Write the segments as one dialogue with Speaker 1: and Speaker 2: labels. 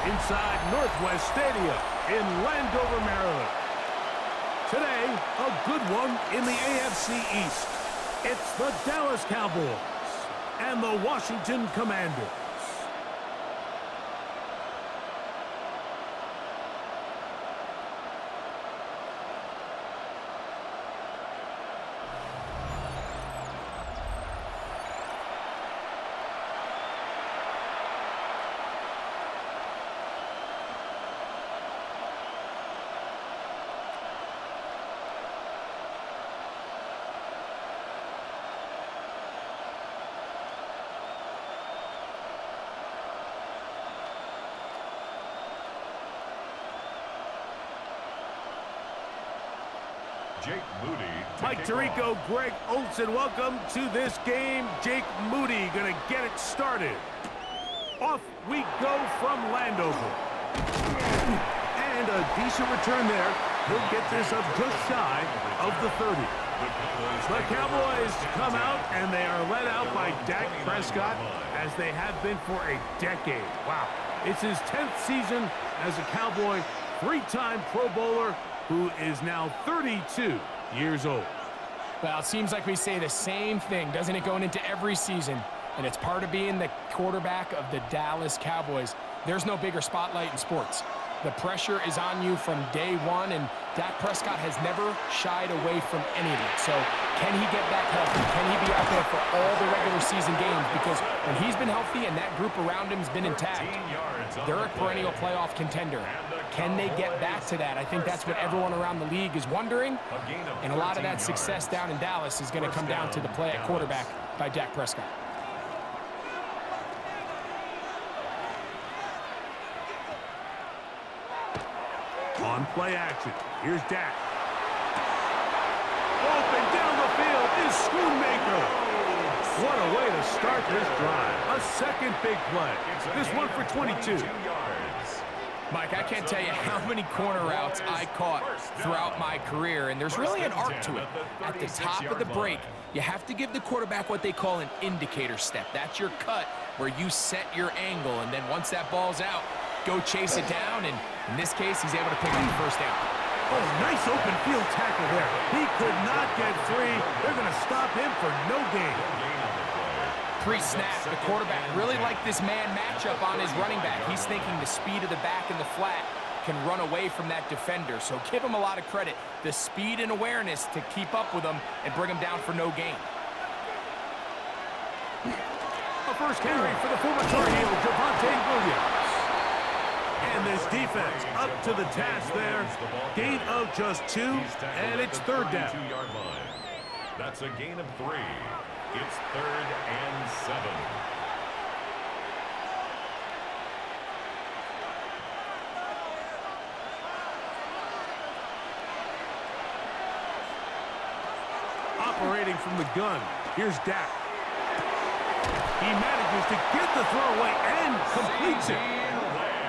Speaker 1: inside Northwest Stadium in Landover, Maryland. Today, a good one in the AFC East. It's the Dallas Cowboys and the Washington Commanders.
Speaker 2: Jake Moody.
Speaker 1: Mike Tirico, Greg Olson, welcome to this game. Jake Moody going to get it started. Off we go from Landover. And a decent return there. He'll get this up just shy of the 30. The Cowboys come out, and they are led out by Dak Prescott, as they have been for a decade. Wow. It's his 10th season as a Cowboy, three-time Pro Bowler, who is now 32 years old.
Speaker 3: Well, it seems like we say the same thing, doesn't it, going into every season? And it's part of being the quarterback of the Dallas Cowboys. There's no bigger spotlight in sports. The pressure is on you from day one, and Dak Prescott has never shied away from any of it. So can he get back healthy? Can he be out there for all the regular season games? Because when he's been healthy and that group around him has been intact, they're a perennial playoff contender. Can they get back to that? I think that's what everyone around the league is wondering. And a lot of that success down in Dallas is going to come down to the play at quarterback by Dak Prescott.
Speaker 1: On play action, here's Dak. Open down the field is Schoonmaker. What a way to start this drive. A second big play. This one for 22.
Speaker 3: Mike, I can't tell you how many corner routes I caught throughout my career, and there's really an art to it. At the top of the break, you have to give the quarterback what they call an indicator step. That's your cut where you set your angle, and then once that ball's out, go chase it down, and in this case, he's able to pick up the first down.
Speaker 1: Oh, nice open field tackle there. He could not get free. They're going to stop him for no gain.
Speaker 3: Pre-snap, the quarterback really liked this man matchup on his running back. He's thinking the speed of the back in the flat can run away from that defender. So give him a lot of credit. The speed and awareness to keep up with him and bring him down for no gain.
Speaker 1: A first carry for the former Tar Heel, Javonte Williams. And this defense up to the task there. Gain of just 2, and it's third down.
Speaker 2: That's a gain of 3. It's 3rd and 7.
Speaker 1: Operating from the gun, here's Dak. He manages to get the throw away and completes it.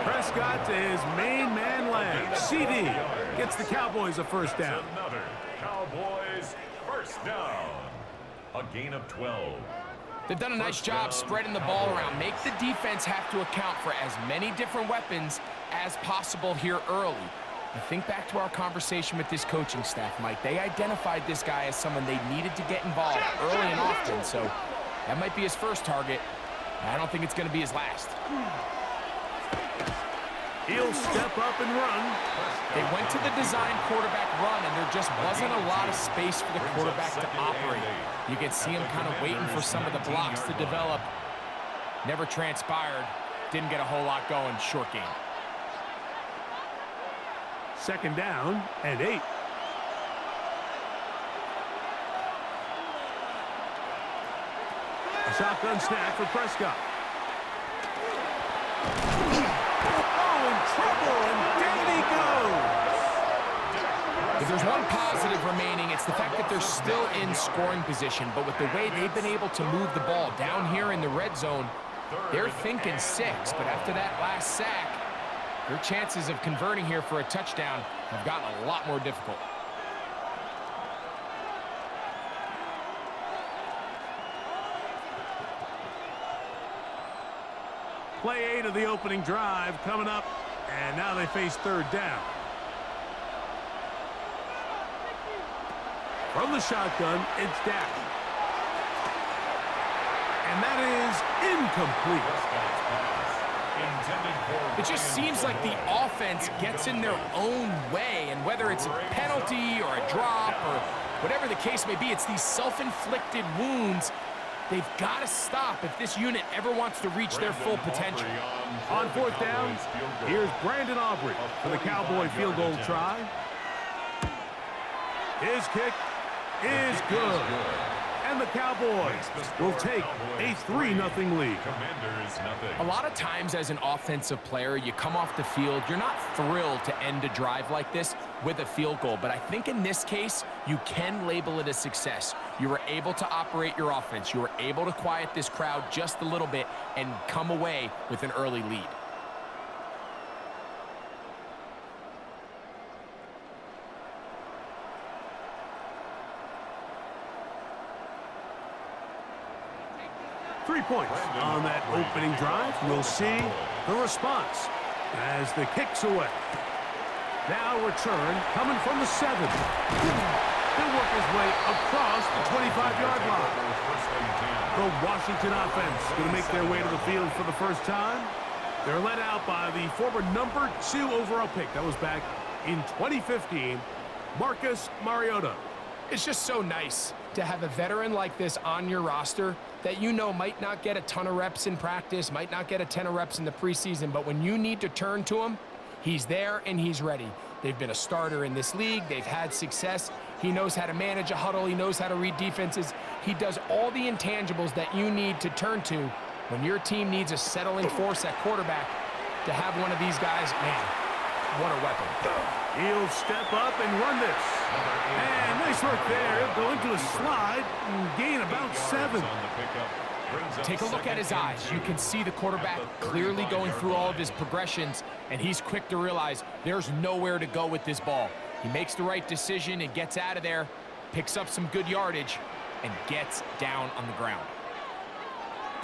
Speaker 1: Prescott to his main man Lamb. CD gets the Cowboys a first down.
Speaker 2: Another Cowboys first down. A gain of 12.
Speaker 3: They've done a nice job spreading the ball around. Make the defense have to account for as many different weapons as possible here early. And think back to our conversation with this coaching staff, Mike. They identified this guy as someone they needed to get involved early and often, so that might be his first target. I don't think it's going to be his last.
Speaker 1: He'll step up and run.
Speaker 3: They went to the design quarterback run, and there just wasn't a lot of space for the quarterback to operate. You can see him kind of waiting for some of the blocks to develop. Never transpired. Didn't get a whole lot going. Short game.
Speaker 1: Second down and 8. A shotgun snap for Prescott. Trouble, and down he goes.
Speaker 3: If there's one positive remaining, it's the fact that they're still in scoring position. But with the way they've been able to move the ball down here in the red zone, they're thinking 6. But after that last sack, their chances of converting here for a touchdown have gotten a lot more difficult.
Speaker 1: Play 8 of the opening drive coming up, and now they face third down. From the shotgun, it's Dak. And that is incomplete.
Speaker 3: It just seems like the offense gets in their own way, and whether it's a penalty or a drop or whatever the case may be, it's these self-inflicted wounds. They've got to stop if this unit ever wants to reach their full potential.
Speaker 1: On fourth down, here's Brandon Aubrey for the Cowboy field goal try. His kick is good. And the Cowboys will take a 3-0 lead.
Speaker 3: A lot of times as an offensive player, you come off the field, you're not thrilled to end a drive like this with a field goal. But I think in this case, you can label it a success. You were able to operate your offense. You were able to quiet this crowd just a little bit and come away with an early lead.
Speaker 1: Points on that opening drive. We'll see the response as the kick's away. Now return coming from the 7. He'll work his way across the 25-yard line. The Washington offense going to make their way to the field for the first time. They're led out by the former number 2 overall pick. That was back in 2015, Marcus Mariota.
Speaker 3: It's just so nice to have a veteran like this on your roster that you know might not get a ton of reps in practice, might not get a ton of reps in the preseason, but when you need to turn to him, he's there and he's ready. They've been a starter in this league. They've had success. He knows how to manage a huddle. He knows how to read defenses. He does all the intangibles that you need to turn to when your team needs a settling force at quarterback. To have one of these guys, man, what a weapon.
Speaker 1: He'll step up and run this. And nice work there. He'll go into a slide and gain about 7.
Speaker 3: Take a look at his eyes. You can see the quarterback clearly going through all of his progressions, and he's quick to realize there's nowhere to go with this ball. He makes the right decision and gets out of there, picks up some good yardage, and gets down on the ground.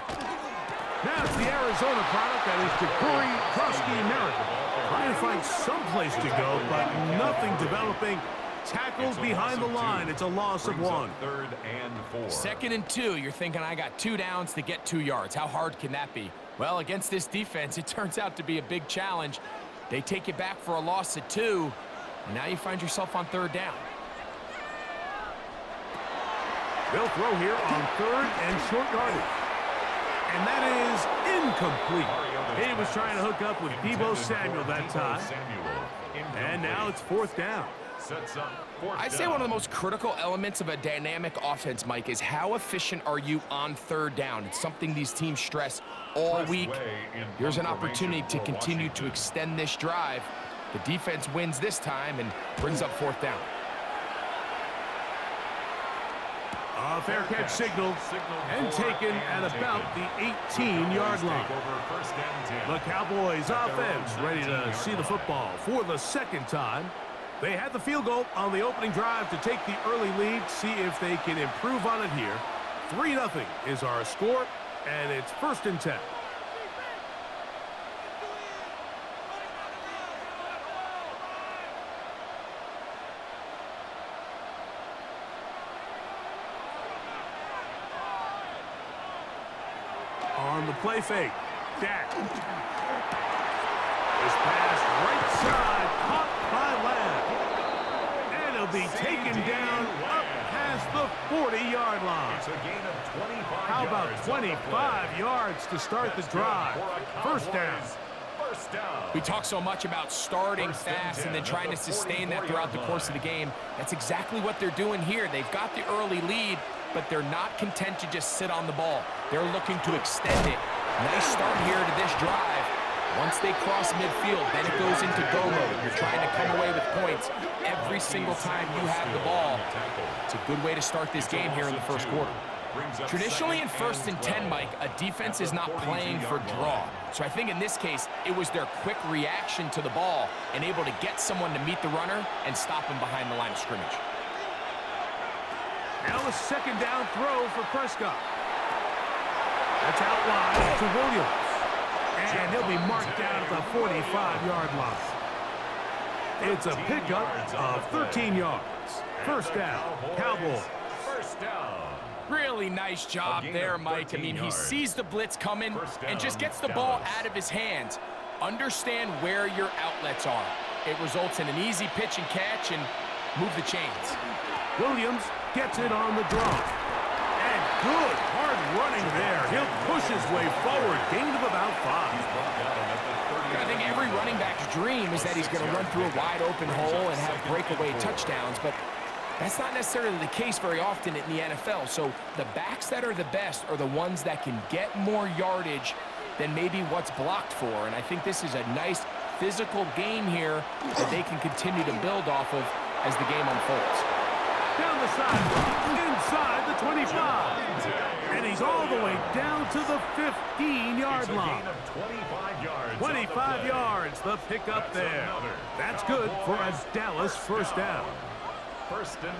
Speaker 1: Now it's the Arizona product, that is Ja'Cory Krosky-Merritt. Trying to find some place to go, but nothing developing. Tackled behind the line. It's a loss of 1.
Speaker 2: 3rd and 4.
Speaker 3: 2nd and 2. You're thinking, I got 2 downs to get 2 yards. How hard can that be? Well, against this defense, it turns out to be a big challenge. They take you back for a loss of 2, and now you find yourself on 3rd down.
Speaker 1: They'll throw here on 3rd and short yardage. And that is incomplete. He was trying to hook up with Deebo Samuel that time. And now it's 4th down.
Speaker 3: I'd say one of the most critical elements of a dynamic offense, Mike, is how efficient are you on 3rd down. It's something these teams stress all week. Here's an opportunity to continue to extend this drive. The defense wins this time and brings up 4th down.
Speaker 1: A fair catch signaled and taken at about the 18-yard line. The Cowboys offense ready to see the football for the 2nd time. They had the field goal on the opening drive to take the early lead, see if they can improve on it here. 3-0 is our score, and it's 1st and 10. On the play fake, Dak. This pass right side, caught by Lamb. And he'll be taken down up past the 40-yard line.
Speaker 2: It's a gain of 25
Speaker 1: How about
Speaker 2: yards
Speaker 1: 25 yards to start the drive? 1st down.
Speaker 3: We talk so much about starting fast and then trying to sustain that throughout the course of the game. That's exactly what they're doing here. They've got the early lead, but they're not content to just sit on the ball. They're looking to extend it. Nice start here to this drive. Once they cross midfield, then it goes into go mode. You're trying to come away with points every single time you have the ball. It's a good way to start this game here in the 1st quarter. Traditionally in 1st and 10, Mike, a defense is not playing for draw. So I think in this case, it was their quick reaction to the ball and able to get someone to meet the runner and stop him behind the line of scrimmage.
Speaker 1: Now a 2nd down throw for Prescott. That's out wide to Williams. And he'll be marked down at the 45-yard line. It's a pickup of 13 yards. First down, Cowboys.
Speaker 2: First down.
Speaker 3: Really nice job there, Mike. I mean, he sees the blitz coming and just gets the ball out of his hands. Understand where your outlets are. It results in an easy pitch and catch and move the chains.
Speaker 1: Williams gets it on the draw. And good hard running there. He'll push his way forward. Gain of about 5.
Speaker 3: I think every running back's dream is that he's going to run through a wide open hole and have breakaway touchdowns, but that's not necessarily the case very often in the NFL. So the backs that are the best are the ones that can get more yardage than maybe what's blocked for. And I think this is a nice physical game here that they can continue to build off of as the game unfolds.
Speaker 1: Down the sideline, inside the 25. And he's all the way down to the 15-yard line. 25 yards, the pickup there. That's good for a Dallas first down.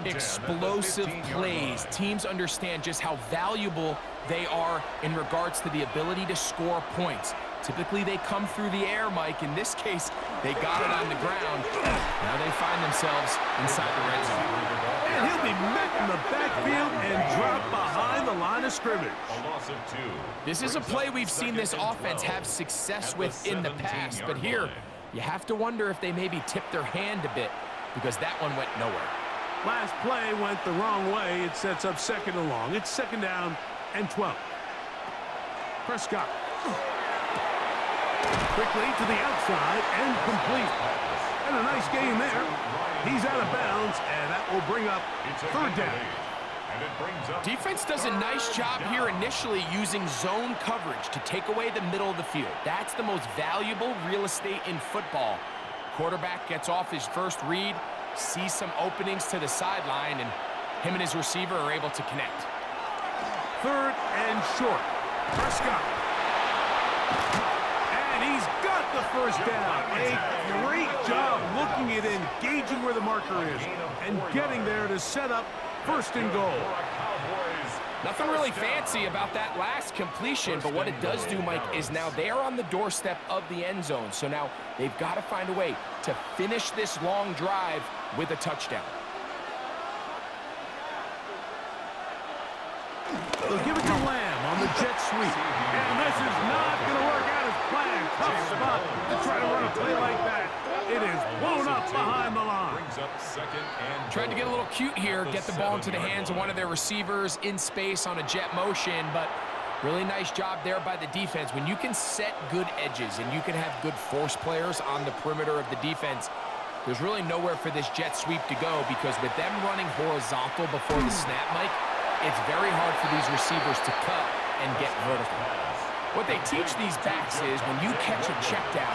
Speaker 3: Explosive plays. Teams understand just how valuable they are in regards to the ability to score points. Typically, they come through the air, Mike. In this case, they got it on the ground. Now they find themselves inside the red zone.
Speaker 1: And he'll be met in the backfield and dropped behind the line of scrimmage.
Speaker 3: This is a play we've seen this offense have success with in the past, but here, you have to wonder if they maybe tipped their hand a bit because that one went nowhere.
Speaker 1: Last play went the wrong way. It sets up second and long. It's second down and 12. Prescott. Quickly to the outside and complete. And a nice gain there. He's out of bounds, and that will bring up third down.
Speaker 3: Defense does a nice job here initially using zone coverage to take away the middle of the field. That's the most valuable real estate in football. Quarterback gets off his first read, sees some openings to the sideline, and him and his receiver are able to connect.
Speaker 1: Third and short. Prescott. And he's got the first down. A great job looking at engaging where the marker is and getting there to set up first and goal.
Speaker 3: Nothing really fancy about that last completion, but what it does do, Mike, is now they are on the doorstep of the end zone. So now they've got to find a way to finish this long drive with a touchdown.
Speaker 1: They'll give it to Lamb on the jet sweep. And this is not going to work out as planned. Tough spot to try to run a play like that. It is blown up behind the line.
Speaker 3: Tried to get a little cute here, get the ball into the hands of one of their receivers in space on a jet motion, but really nice job there by the defense. When you can set good edges and you can have good force players on the perimeter of the defense, there's really nowhere for this jet sweep to go because with them running horizontal before the snap, Mike, it's very hard for these receivers to cut and get vertical. What they teach these backs is when you catch a check down,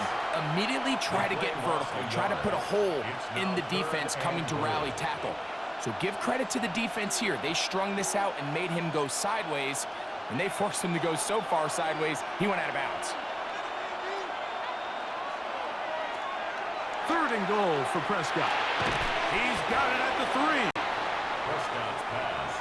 Speaker 3: immediately try to get vertical. Try to put a hole in the defense coming to rally tackle. So give credit to the defense here. They strung this out and made him go sideways, and they forced him to go so far sideways, he went out of bounds.
Speaker 1: Third and goal for Prescott. He's got it at the 3.
Speaker 2: Prescott's pass.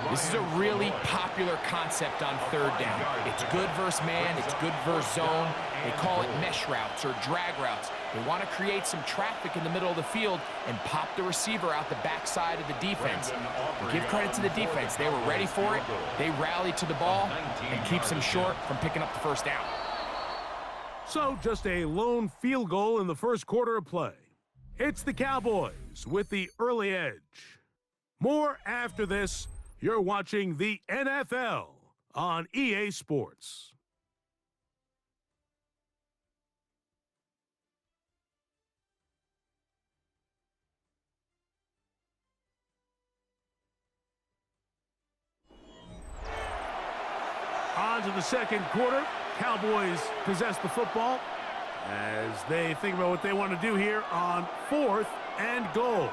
Speaker 3: This is a really popular concept on third down. It's good versus man, it's good versus zone. They call it mesh routes or drag routes. They want to create some traffic in the middle of the field and pop the receiver out the backside of the defense. But give credit to the defense. They were ready for it. They rallied to the ball and keeps them short from picking up the first down.
Speaker 1: So just a lone field goal in the first quarter of play. It's the Cowboys with the early edge. More after this. You're watching the NFL on EA Sports. On to the second quarter. Cowboys possess the football as they think about what they want to do here on 4th and goal.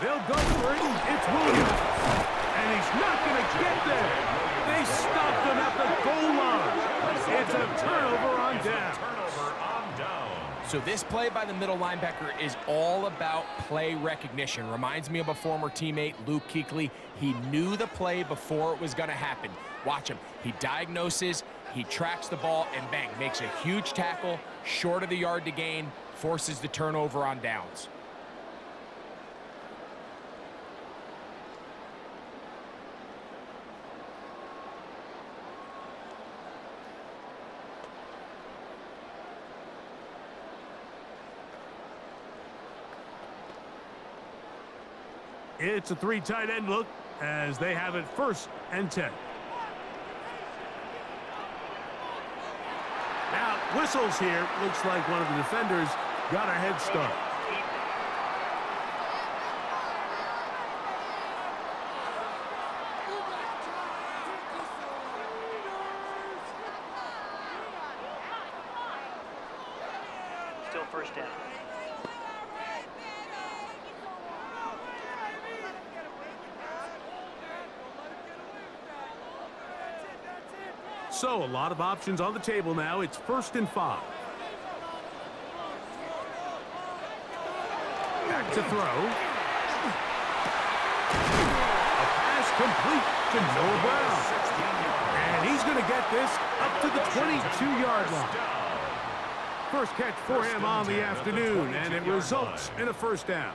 Speaker 1: They'll go for it. It's Williams. And he's not going to get there. They stopped him at the goal line. It's a turnover on down.
Speaker 3: So this play by the middle linebacker is all about play recognition. Reminds me of a former teammate, Luke Kuechly. He knew the play before it was going to happen. Watch him. He diagnoses, he tracks the ball, and bang, makes a huge tackle, short of the yard to gain, forces the turnover on downs.
Speaker 1: It's a 3 tight end look as they have it 1st and 10. Now, whistles here. Looks like one of the defenders got a head start.
Speaker 4: Still 1st down.
Speaker 1: So, a lot of options on the table now. It's 1st and 5. Back to throw. A pass complete to Noah Brown. And he's going to get this up to the 22-yard line. First catch for him on the afternoon, and it results in a 1st down.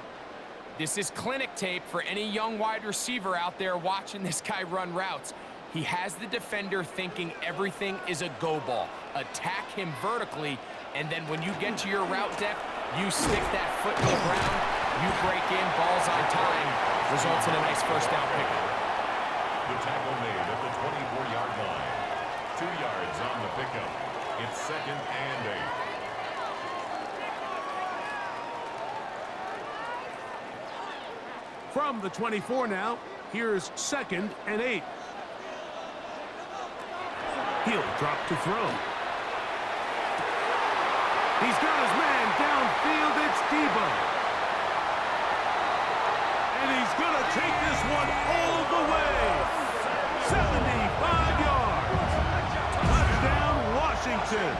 Speaker 3: This is clinic tape for any young wide receiver out there watching this guy run routes. He has the defender thinking everything is a go ball. Attack him vertically, and then when you get to your route depth, you stick that foot in the ground, you break in, balls on time, results in a nice 1st down pickup.
Speaker 2: The tackle made at the 24-yard line. 2 yards on the pickup. It's 2nd and 8.
Speaker 1: From the 24 now, here's 2nd and 8. He'll drop to throw. He's got his man downfield. It's Debo. And he's going to take this one all the way. 75 yards. Touchdown, Washington.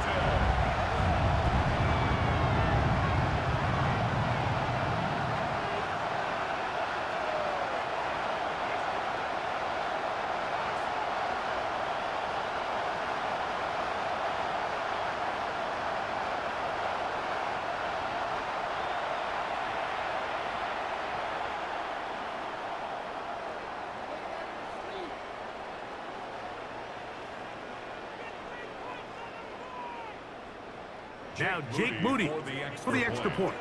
Speaker 1: Now Jake Moody for the extra point.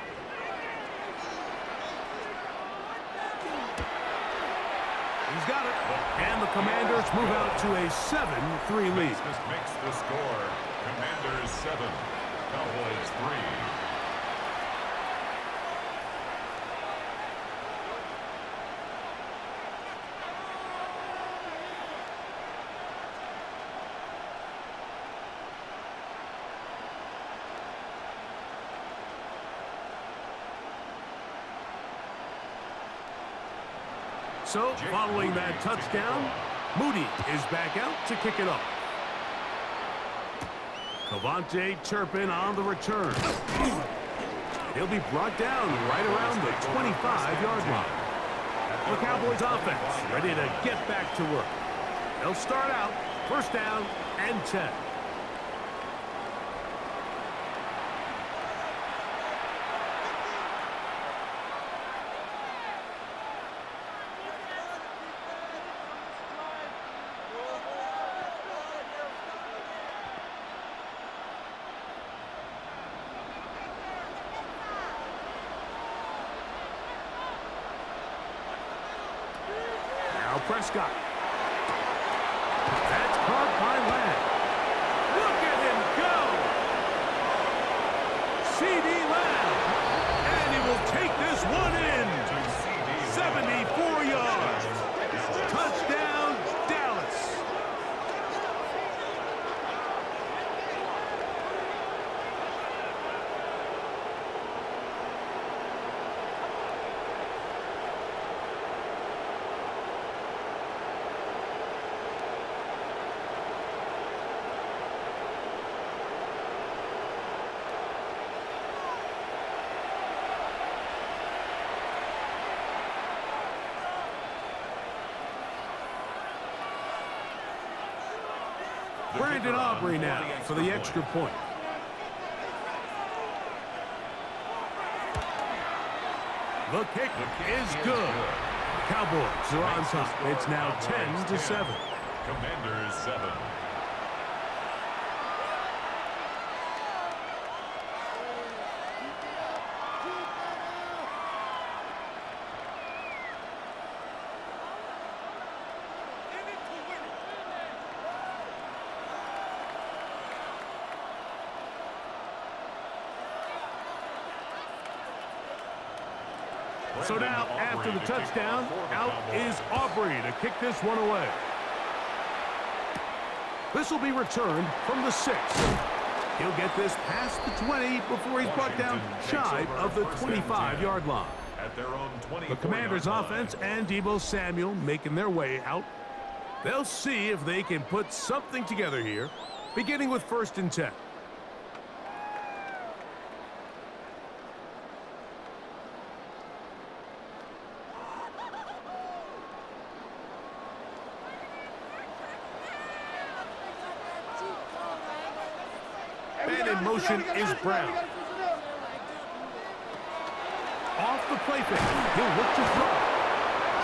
Speaker 1: He's got it. And the Commanders move out to a 7-3 lead.
Speaker 2: This makes the score. Commanders 7, Cowboys 3.
Speaker 1: So, following that touchdown, Moody is back out to kick it off. Cavante Turpin on the return. He'll be brought down right around the 25-yard line. The Cowboys offense ready to get back to work. They'll start out 1st down and 10. Prescott. That's caught by Lamb. Look at him go! C.D. Lamb. And he will take this one in. 74 yards. Touchdown, Dallas. Brandon Aubrey now for the extra point. The kick is good. Cowboys are on top. It's now 10-7.
Speaker 2: Commanders 7.
Speaker 1: So now, after the touchdown, out is Aubrey to kick this one away. This will be returned from the 6. He'll get this past the 20 before he's brought down shy of the 25-yard line.
Speaker 2: At their own
Speaker 1: The Commanders' offense and Deebo Samuel making their way out. They'll see if they can put something together here, beginning with 1st and 10. And in motion is Brown. Off the play fake. He'll look to throw.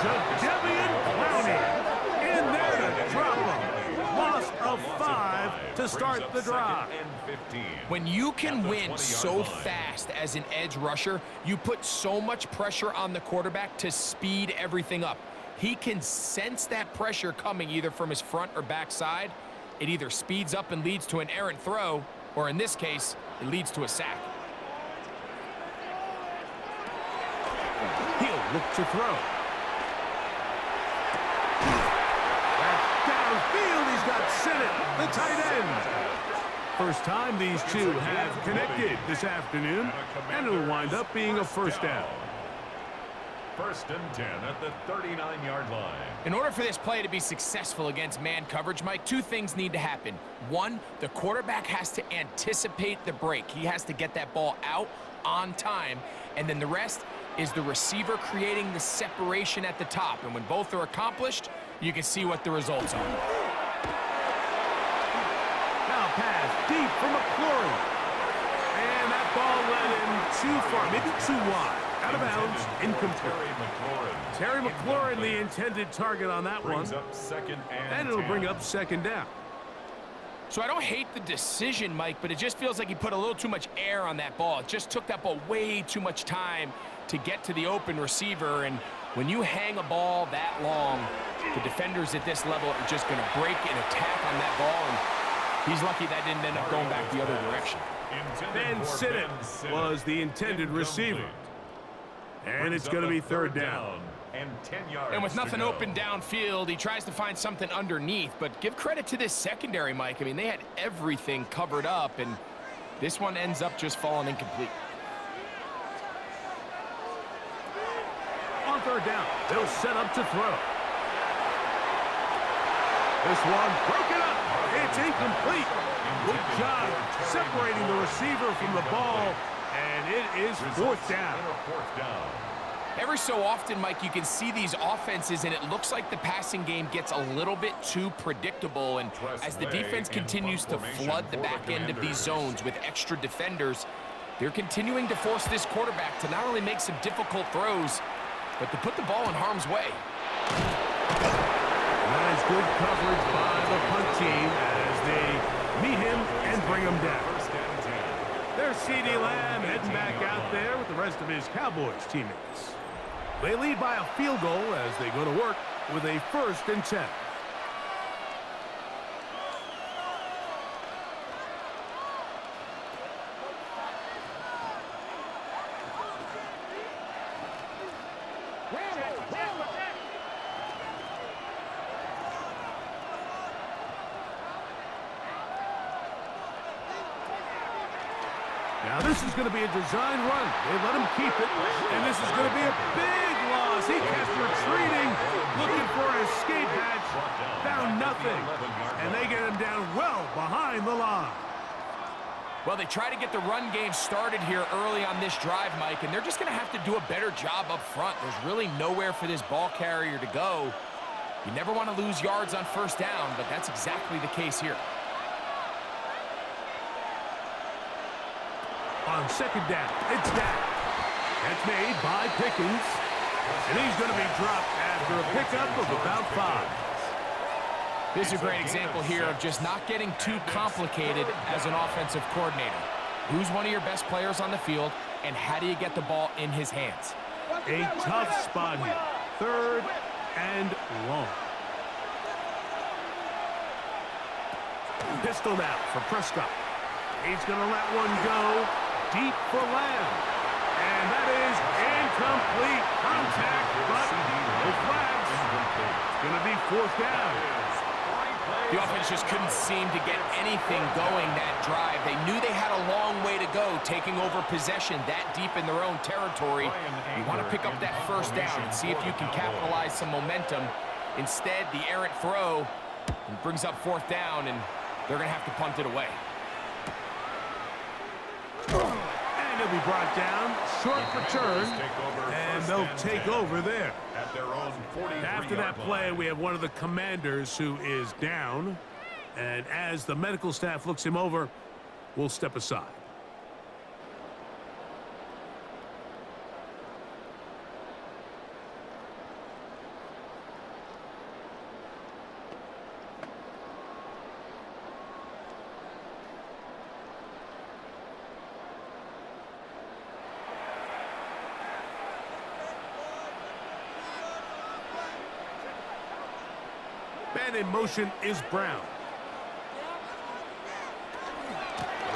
Speaker 1: Jadeveon Clowney in there to drop him. Loss of 5 to start the drive.
Speaker 3: When you can win so fast as an edge rusher, you put so much pressure on the quarterback to speed everything up. He can sense that pressure coming either from his front or back side. It either speeds up and leads to an errant throw, or in this case, it leads to a sack.
Speaker 1: He'll look to throw. Downfield, he's got Sinnott, the tight end. First time these two have connected this afternoon, and it'll wind up being a 1st down.
Speaker 2: 1st and 10 at the 39-yard line.
Speaker 3: In order for this play to be successful against man coverage, Mike, 2 things need to happen. 1, the quarterback has to anticipate the break. He has to get that ball out on time. And then the rest is the receiver creating the separation at the top. And when both are accomplished, you can see what the results are.
Speaker 1: Now pass deep for McLaurin. And that ball led him too far, maybe too wide. Out of bounds, incomplete. Terry McLaurin, the intended target on that one. And it'll bring up 2nd down.
Speaker 3: So I don't hate the decision, Mike, but it just feels like he put a little too much air on that ball. It just took that ball way too much time to get to the open receiver. And when you hang a ball that long, the defenders at this level are just going to break and attack on that ball. And he's lucky that didn't end up going back the other direction.
Speaker 1: Ben Sinnott was the intended receiver. And it's going to be 3rd down.
Speaker 2: And 10 yards.
Speaker 3: And with nothing open downfield, he tries to find something underneath. But give credit to this secondary, Mike. I mean, they had everything covered up, and this one ends up just falling incomplete.
Speaker 1: On 3rd down, they'll set up to throw. This one broken up. It's incomplete. Good job separating the receiver from the ball. And it is 4th down.
Speaker 3: Every so often, Mike, you can see these offenses, and it looks like the passing game gets a little bit too predictable. And as the defense continues to flood the back end of these zones with extra defenders, they're continuing to force this quarterback to not only make some difficult throws, but to put the ball in harm's way.
Speaker 1: That is good coverage by the punt team as they meet him and bring him down. There's CeeDee Lamb heading back out there with the rest of his Cowboys teammates. They lead by a field goal as they go to work with a 1st and 10. Now this is going to be a design run. They let him keep it, and this is going to be a big loss. He kept retreating, looking for an escape hatch, found nothing, and they get him down well behind the line.
Speaker 3: Well, they try to get the run game started here early on this drive, Mike, and they're just going to have to do a better job up front. There's really nowhere for this ball carrier to go. You never want to lose yards on 1st down, but that's exactly the case here.
Speaker 1: On second down, it's down. That's made by Pickens. And he's going to be dropped after a pickup of about 5.
Speaker 3: This is a great example here of just not getting too complicated as an offensive coordinator. Who's one of your best players on the field, and how do you get the ball in his hands?
Speaker 1: A tough spot here. 3rd and long. Pistol now for Prescott. He's going to let one go deep for Lamb. And that is incomplete contact, but the flags. It's going to be 4th down.
Speaker 3: The offense just couldn't seem to get anything going that drive. They knew they had a long way to go, taking over possession that deep in their own territory. You want to pick up that 1st down and see if you can capitalize some momentum. Instead, the errant throw brings up 4th down, and they're going to have to punt it away.
Speaker 1: And he'll be brought down. Short return, and they'll take over there. After that play, we have one of the commanders who is down. And as the medical staff looks him over, we'll step aside. And in motion is Brown.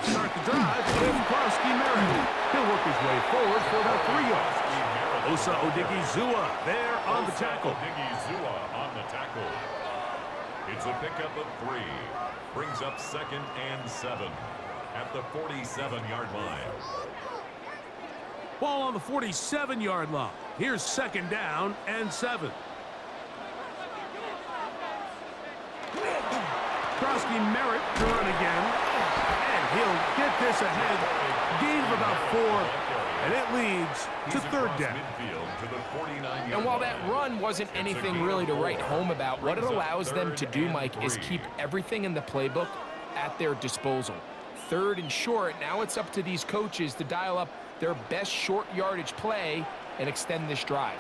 Speaker 1: Start the drive with Krosky-Merritt. He'll work his way forward for about 3 yards. Osa Odigizua there on the tackle.
Speaker 2: Odigizua on the tackle. It's a pickup of 3. Brings up 2nd and 7 at the 47-yard line.
Speaker 1: Ball on the 47-yard line. Here's 2nd down and 7. Krosky-Merritt to run again, and he'll get this ahead. Gain of about 4, and it leads to 3rd down.
Speaker 3: And while that run wasn't anything really to write home about, what it allows them to do, Mike, is keep everything in the playbook at their disposal. 3rd and short, now it's up to these coaches to dial up their best short yardage play and extend this drive.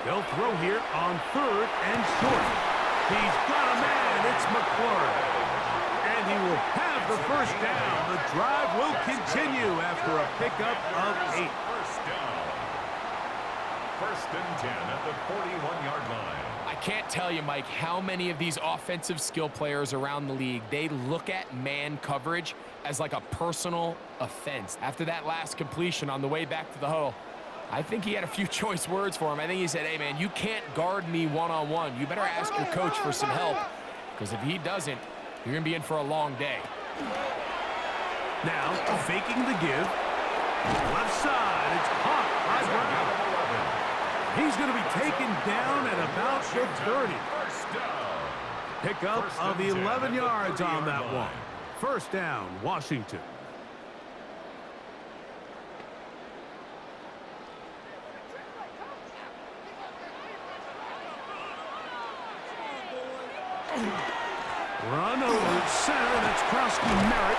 Speaker 1: They'll throw here on 3rd and short. He's got a man. It's McLaurin. And he will have the 1st down. The drive will continue after a pickup of 8.
Speaker 2: 1st down. 1st and 10 at the 41-yard line.
Speaker 3: I can't tell you, Mike, how many of these offensive skill players around the league, they look at man coverage as like a personal offense. After that last completion on the way back to the huddle, I think he had a few choice words for him. I think he said, hey, man, you can't guard me one-on-one. You better ask your coach for some help, because if he doesn't, you're going to be in for a long day.
Speaker 1: Now, faking the give. Left side, it's caught by Brown. He's going to be taken down at about the 30. Pickup of 11 yards on that one. 1st down, Washington. Run over center. That's Krosky-Merritt.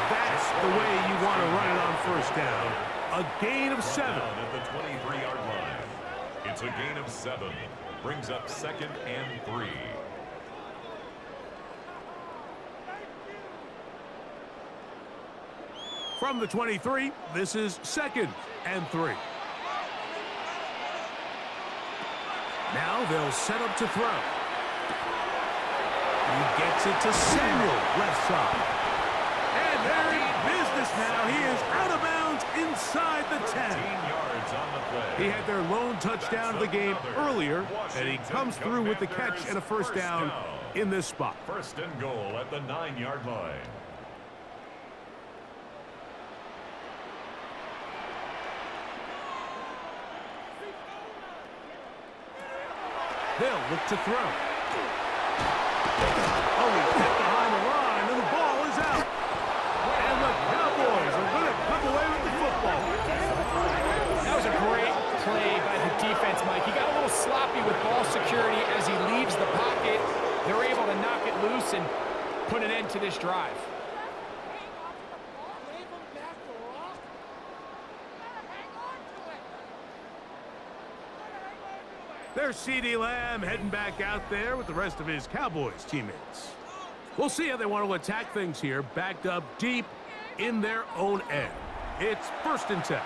Speaker 1: That's the way you want to run it on 1st down. A gain of 7.
Speaker 2: At the 23-yard line. It's a gain of 7. Brings up 2nd and 3.
Speaker 1: From the 23, this is 2nd and 3. Now they'll set up to throw. He gets it to Samuel, left side. And they're in business now. He is out of bounds inside the 10.
Speaker 2: 14 yards on the play.
Speaker 1: He had their lone touchdown of the game earlier, and he comes through with the catch and a 1st down in this spot.
Speaker 2: 1st and goal at the 9-yard line.
Speaker 1: They'll look to throw. Oh, he hit behind the line, and the ball is out. And the Cowboys are going to come away with the football.
Speaker 3: That was a great play by the defense, Mike. He got a little sloppy with ball security as he leaves the pocket. They're able to knock it loose and put an end to this drive.
Speaker 1: There's CeeDee Lamb heading back out there with the rest of his Cowboys teammates. We'll see how they want to attack things here, backed up deep in their own end. It's 1st and 10.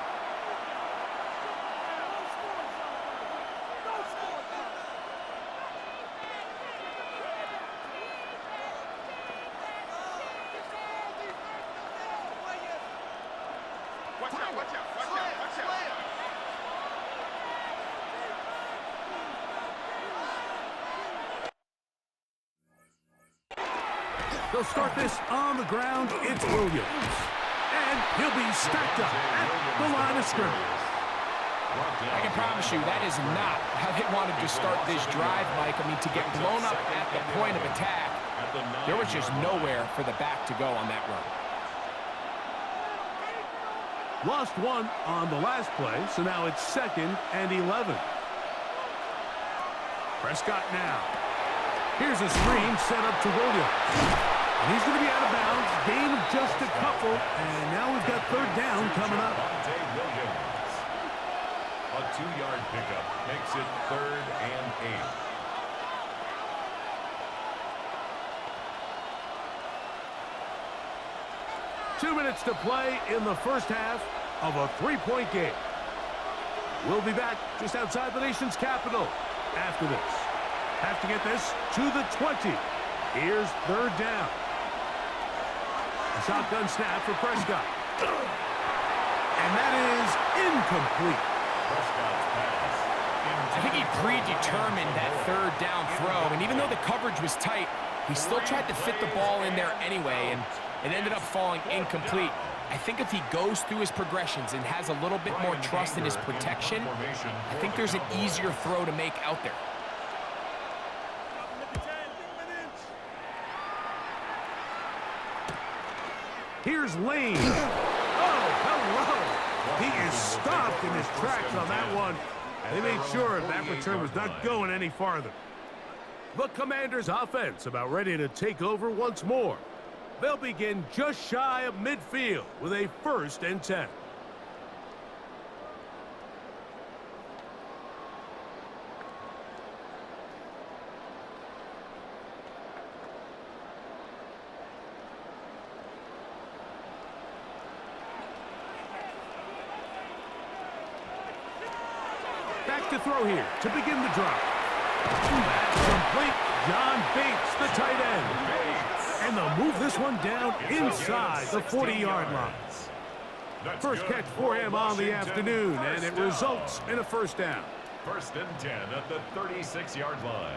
Speaker 1: They'll start this on the ground. It's Williams. And he'll be stacked up at the line of scrimmage.
Speaker 3: I can promise you that is not how they wanted to start this drive, Mike. I mean, to get blown up at the point of attack, there was just nowhere for the back to go on that run.
Speaker 1: Lost one on the last play, so now it's 2nd and 11. Prescott now. Here's a screen set up to Williams. And he's going to be out of bounds. Gain of just a couple. And now we've got 3rd down coming up.
Speaker 2: A 2-yard pickup makes it 3rd and 8.
Speaker 1: 2 minutes to play in the first half of a 3-point game. We'll be back just outside the nation's capital after this. Have to get this to the 20. Here's 3rd down. A shotgun snap for Prescott. And that is incomplete.
Speaker 3: I think he predetermined that 3rd down throw, and even though the coverage was tight, he still tried to fit the ball in there anyway, and it ended up falling incomplete. I think if he goes through his progressions and has a little bit more trust in his protection, I think there's an easier throw to make out there.
Speaker 1: Here's Lane. Oh, hello. He is stopped in his tracks on that one. They made sure that return was not going any farther. The Commanders' offense about ready to take over once more. They'll begin just shy of midfield with a 1st and 10. Back to throw here to begin the drive. That's complete. John Bates, the tight end. And they'll move this one down inside the 40-yard line. First catch for him on the afternoon, and it results in a 1st down.
Speaker 2: 1st and 10 at the 36-yard line.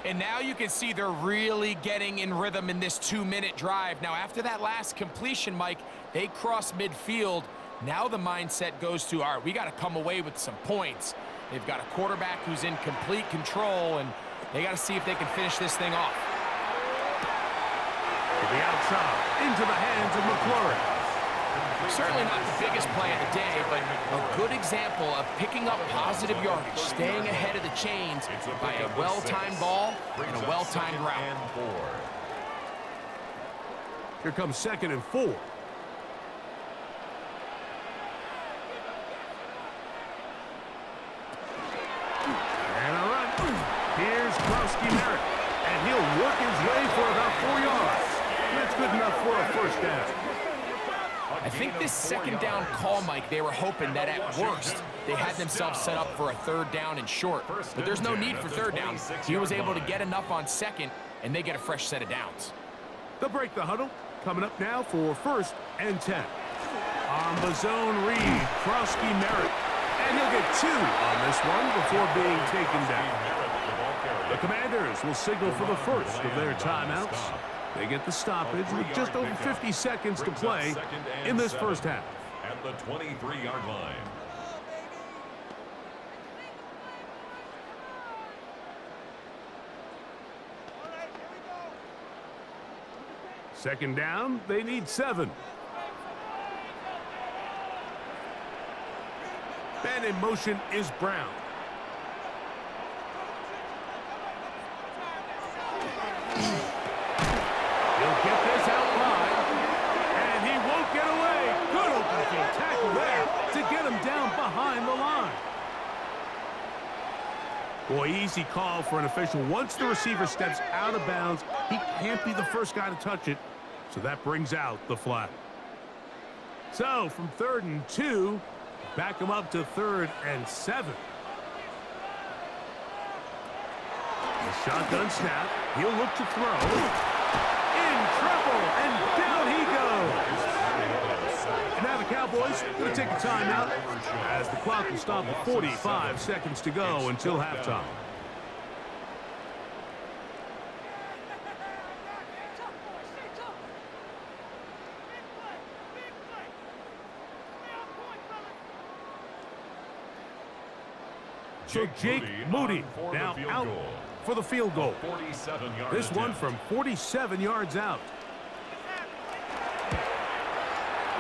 Speaker 3: And now you can see they're really getting in rhythm in this 2-minute drive. Now, after that last completion, Mike, they cross midfield. Now the mindset goes to, all right, we got to come away with some points. They've got a quarterback who's in complete control, and they got to see if they can finish this thing off.
Speaker 1: To the outside, into the hands of McLaurin.
Speaker 3: Certainly not the biggest play of the day, but a good example of picking up positive yardage, staying ahead of the chains by a well-timed ball and a well-timed route.
Speaker 1: Here comes 2nd and 4. And a run. Here's Merritt, and he'll work his way for about 4 yards. That's good enough for a 1st down.
Speaker 3: I think this 2nd down call, Mike, they were hoping that at worst they had themselves set up for a 3rd down and short. But there's no need for 3rd down. He was able to get enough on 2nd, and they get a fresh set of downs.
Speaker 1: They'll break the huddle. Coming up now for 1st and 10. On the zone read, Merritt. And he'll get 2 on this one before being taken down. The Commanders will signal for the first of their timeouts. They get the stoppage with just over 50 seconds to play in this first half.
Speaker 2: At the 23-yard line.
Speaker 1: Second down, they need 7. And in motion is Brown. He'll get this out wide, and he won't get away. Good open field tackle there to get him down behind the line. Boy, easy call for an official. Once the receiver steps out of bounds, he can't be the first guy to touch it. So that brings out the flag. So from 3rd and 2, back him up to 3rd and 7. The shotgun snap. He'll look to throw. In trouble, and down he goes. And now the Cowboys going to take a timeout as the clock will stop with 45 seconds to go until halftime. So Jake Moody now out for the field goal. This one from 47 yards out.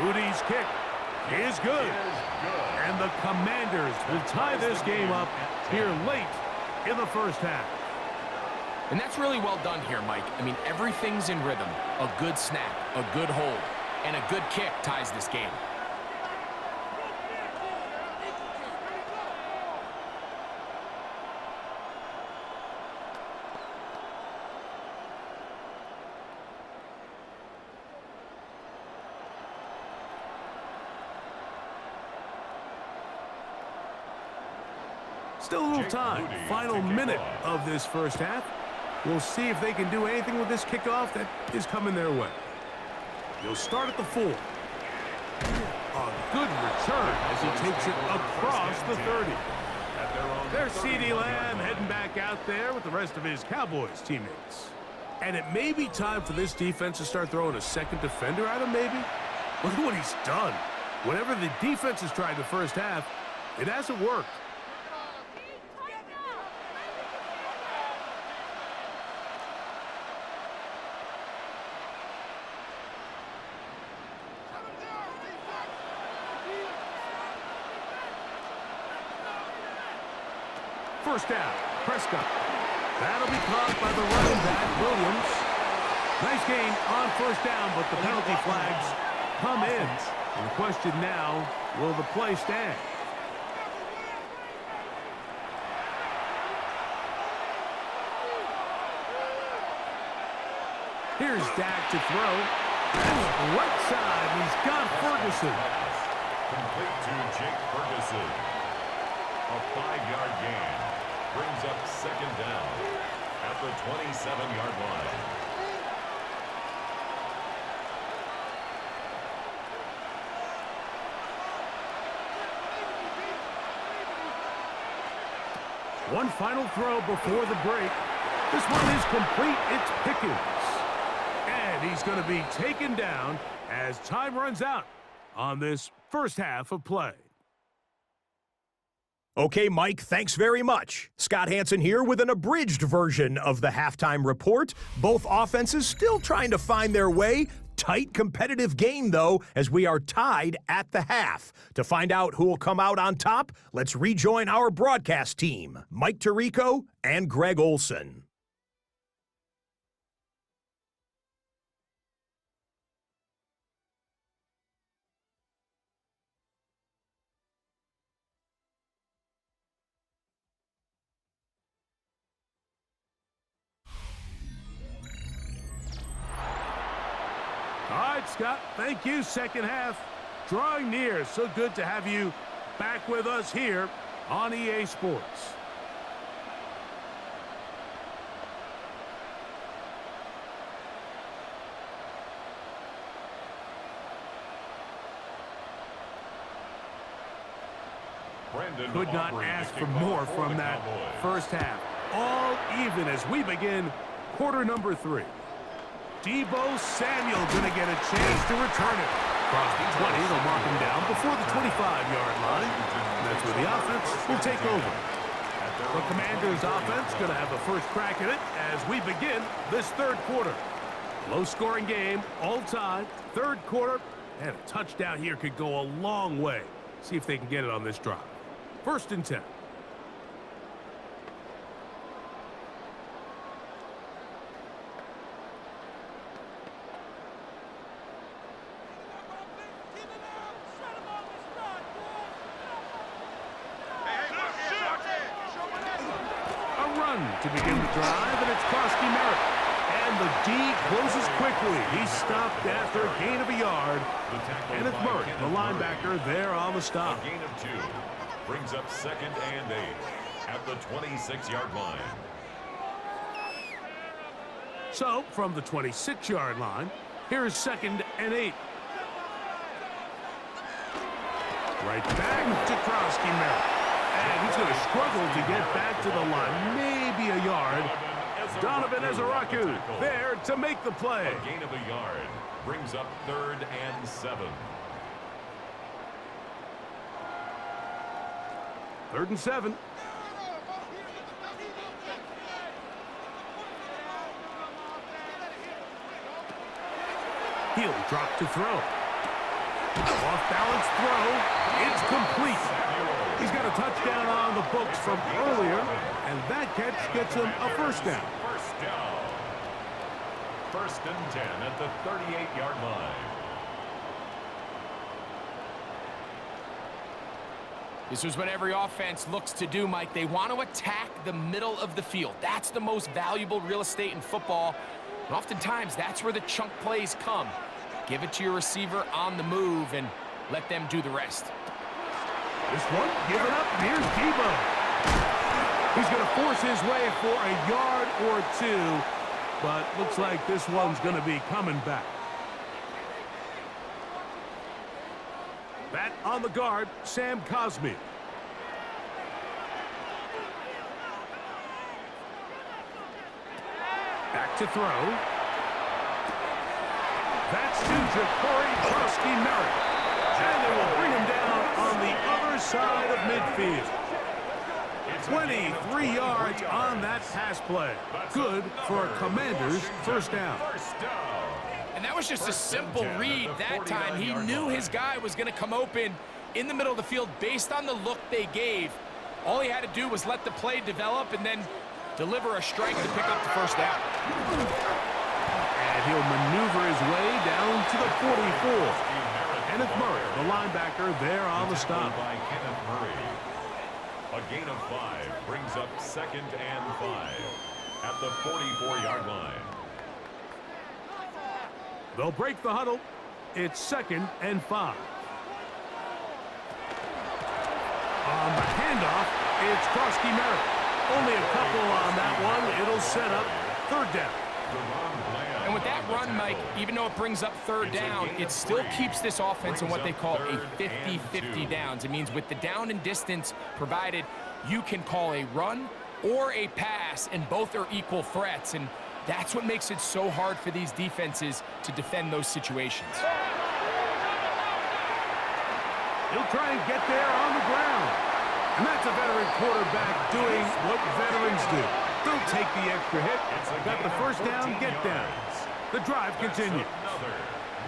Speaker 1: Moody's kick is good. And the Commanders will tie this game up here late in the first half.
Speaker 3: And that's really well done here, Mike. I mean, everything's in rhythm. A good snap, a good hold, and a good kick ties this game.
Speaker 1: Still a little time. Final minute of this first half. We'll see if they can do anything with this kickoff that is coming their way. He'll start at the 4. A good return as he takes it across the 30. There's CeeDee Lamb heading back out there with the rest of his Cowboys teammates. And it may be time for this defense to start throwing a second defender at him, maybe. Look at what he's done. Whatever the defense has tried the first half, it hasn't worked. First down, Prescott. That'll be caught by the running back, Williams. Nice gain on first down, but the penalty flags come in. And the question now, will the play stand? Here's Dak to throw. Right side, he's got Ferguson.
Speaker 2: Complete to Jake Ferguson. A 5-yard gain. Brings up second down at the 27-yard line.
Speaker 1: One final throw before the break. This one is complete. It's Pickens. And he's going to be taken down as time runs out on this first half of play.
Speaker 5: Okay, Mike, thanks very much. Scott Hansen here with an abridged version of the halftime report. Both offenses still trying to find their way. Tight competitive game, though, as we are tied at the half. To find out who will come out on top, let's rejoin our broadcast team, Mike Tirico and Greg Olson.
Speaker 1: All right, Scott, thank you. Second half drawing near. So good to have you back with us here on EA Sports. Could not ask for more from that first half. All even as we begin quarter number 3. Deebo Samuel going to get a chance to return it. Across the 20, they'll mark him down before the 25-yard line. That's where the offense will take over. The Commanders' offense going to have the first crack at it as we begin this third quarter. Low-scoring game, all time, third quarter, and a touchdown here could go a long way. See if they can get it on this drive. First and 10. run to begin the drive, and it's Krosky Merritt. And the D closes quickly. He's stopped after a gain of a yard. Kenneth Murray, the linebacker, there on the stop.
Speaker 2: A gain of 2 brings up 2nd and 8 at the 26-yard line.
Speaker 1: So, from the 26-yard line, here's 2nd and 8. Right back to Krosky Merritt. And he's going to struggle to get back to the line. Maybe a yard. Donovan Ezaraku there to make the play.
Speaker 2: A gain of a yard brings up 3rd and 7.
Speaker 1: 3rd and 7. He'll drop to throw. Off-balance throw. It's complete. He's got a touchdown on the books from earlier, and that catch gets him a first down.
Speaker 2: First down. 1st and 10 at the 38-yard line.
Speaker 3: This is what every offense looks to do, Mike. They want to attack the middle of the field. That's the most valuable real estate in football. And oftentimes, that's where the chunk plays come. Give it to your receiver on the move and let them do the rest.
Speaker 1: This one given up. Here's Debo. He's going to force his way for a yard or 2, but looks like this one's going to be coming back. That on the guard, Sam Cosmi. Back to throw. That's to Ja'Cory Krosky Merritt. And they will bring him down on the other side of midfield. 23 yards on that pass play. Good for a Commander's first down.
Speaker 3: And that was just a simple read that time. He knew his guy was going to come open in the middle of the field based on the look they gave. All he had to do was let the play develop and then deliver a strike to pick up the first down.
Speaker 1: And he'll maneuver his way down to the 44. Kenneth Murray, the linebacker, there on the stop.
Speaker 2: By Kenneth Murray. A gain of 5 brings up 2nd and 5 at the 44-yard line.
Speaker 1: They'll break the huddle. It's 2nd and 5. On the handoff, it's Krosky Merritt. Only a couple on that one. It'll set up 3rd down.
Speaker 3: And with that run, Mike, even though it brings up 3rd down, it still keeps this offense in what they call a 50-50 downs. It means with the down and distance provided, you can call a run or a pass, and both are equal threats. And that's what makes it so hard for these defenses to defend those situations.
Speaker 1: He'll try and get there on the ground. And that's a veteran quarterback doing what veterans do. They'll take the extra hit. Got the first down, get down. The drive continues.
Speaker 2: Another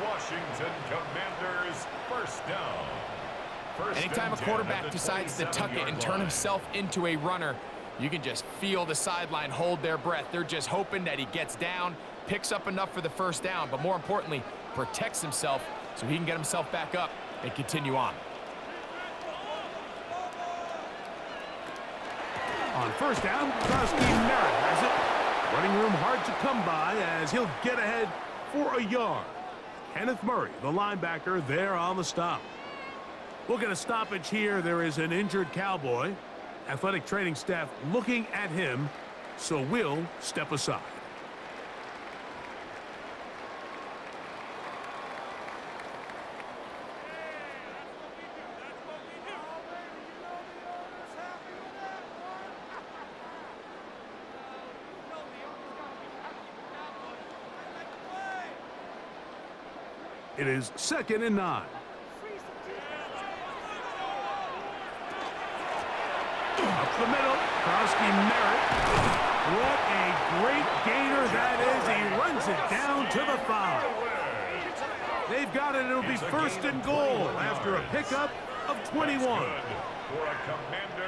Speaker 2: Washington Commanders first down.
Speaker 3: Anytime a quarterback decides to tuck it and turn himself into a runner, you can just feel the sideline hold their breath. They're just hoping that he gets down, picks up enough for the first down, but more importantly, protects himself so he can get himself back up and continue on.
Speaker 1: On first down, Krosky Merritt has it. Running room hard to come by as he'll get ahead for a yard. Kenneth Murray, the linebacker, there on the stop. We'll get a stoppage here. There is an injured Cowboy. Athletic training staff looking at him, so we'll step aside. It is 2nd and 9. Up the middle, Krosky Merritt. What a great gainer that is. He runs it down to the 5. They've got it. It'll be 1st and goal after a pickup of 21.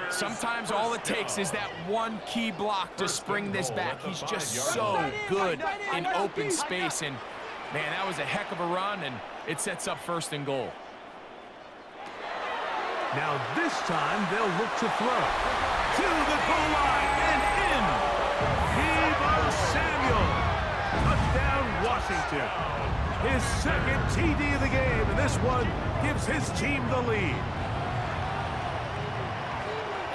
Speaker 3: Sometimes all it takes is that one key block to spring this back. He's just so good in open space, and man, that was a heck of a run, and it sets up 1st and goal.
Speaker 1: Now this time they'll look to throw. To the goal line and in. Deebo Samuel. Touchdown Washington. His second TD of the game, and this one gives his team the lead.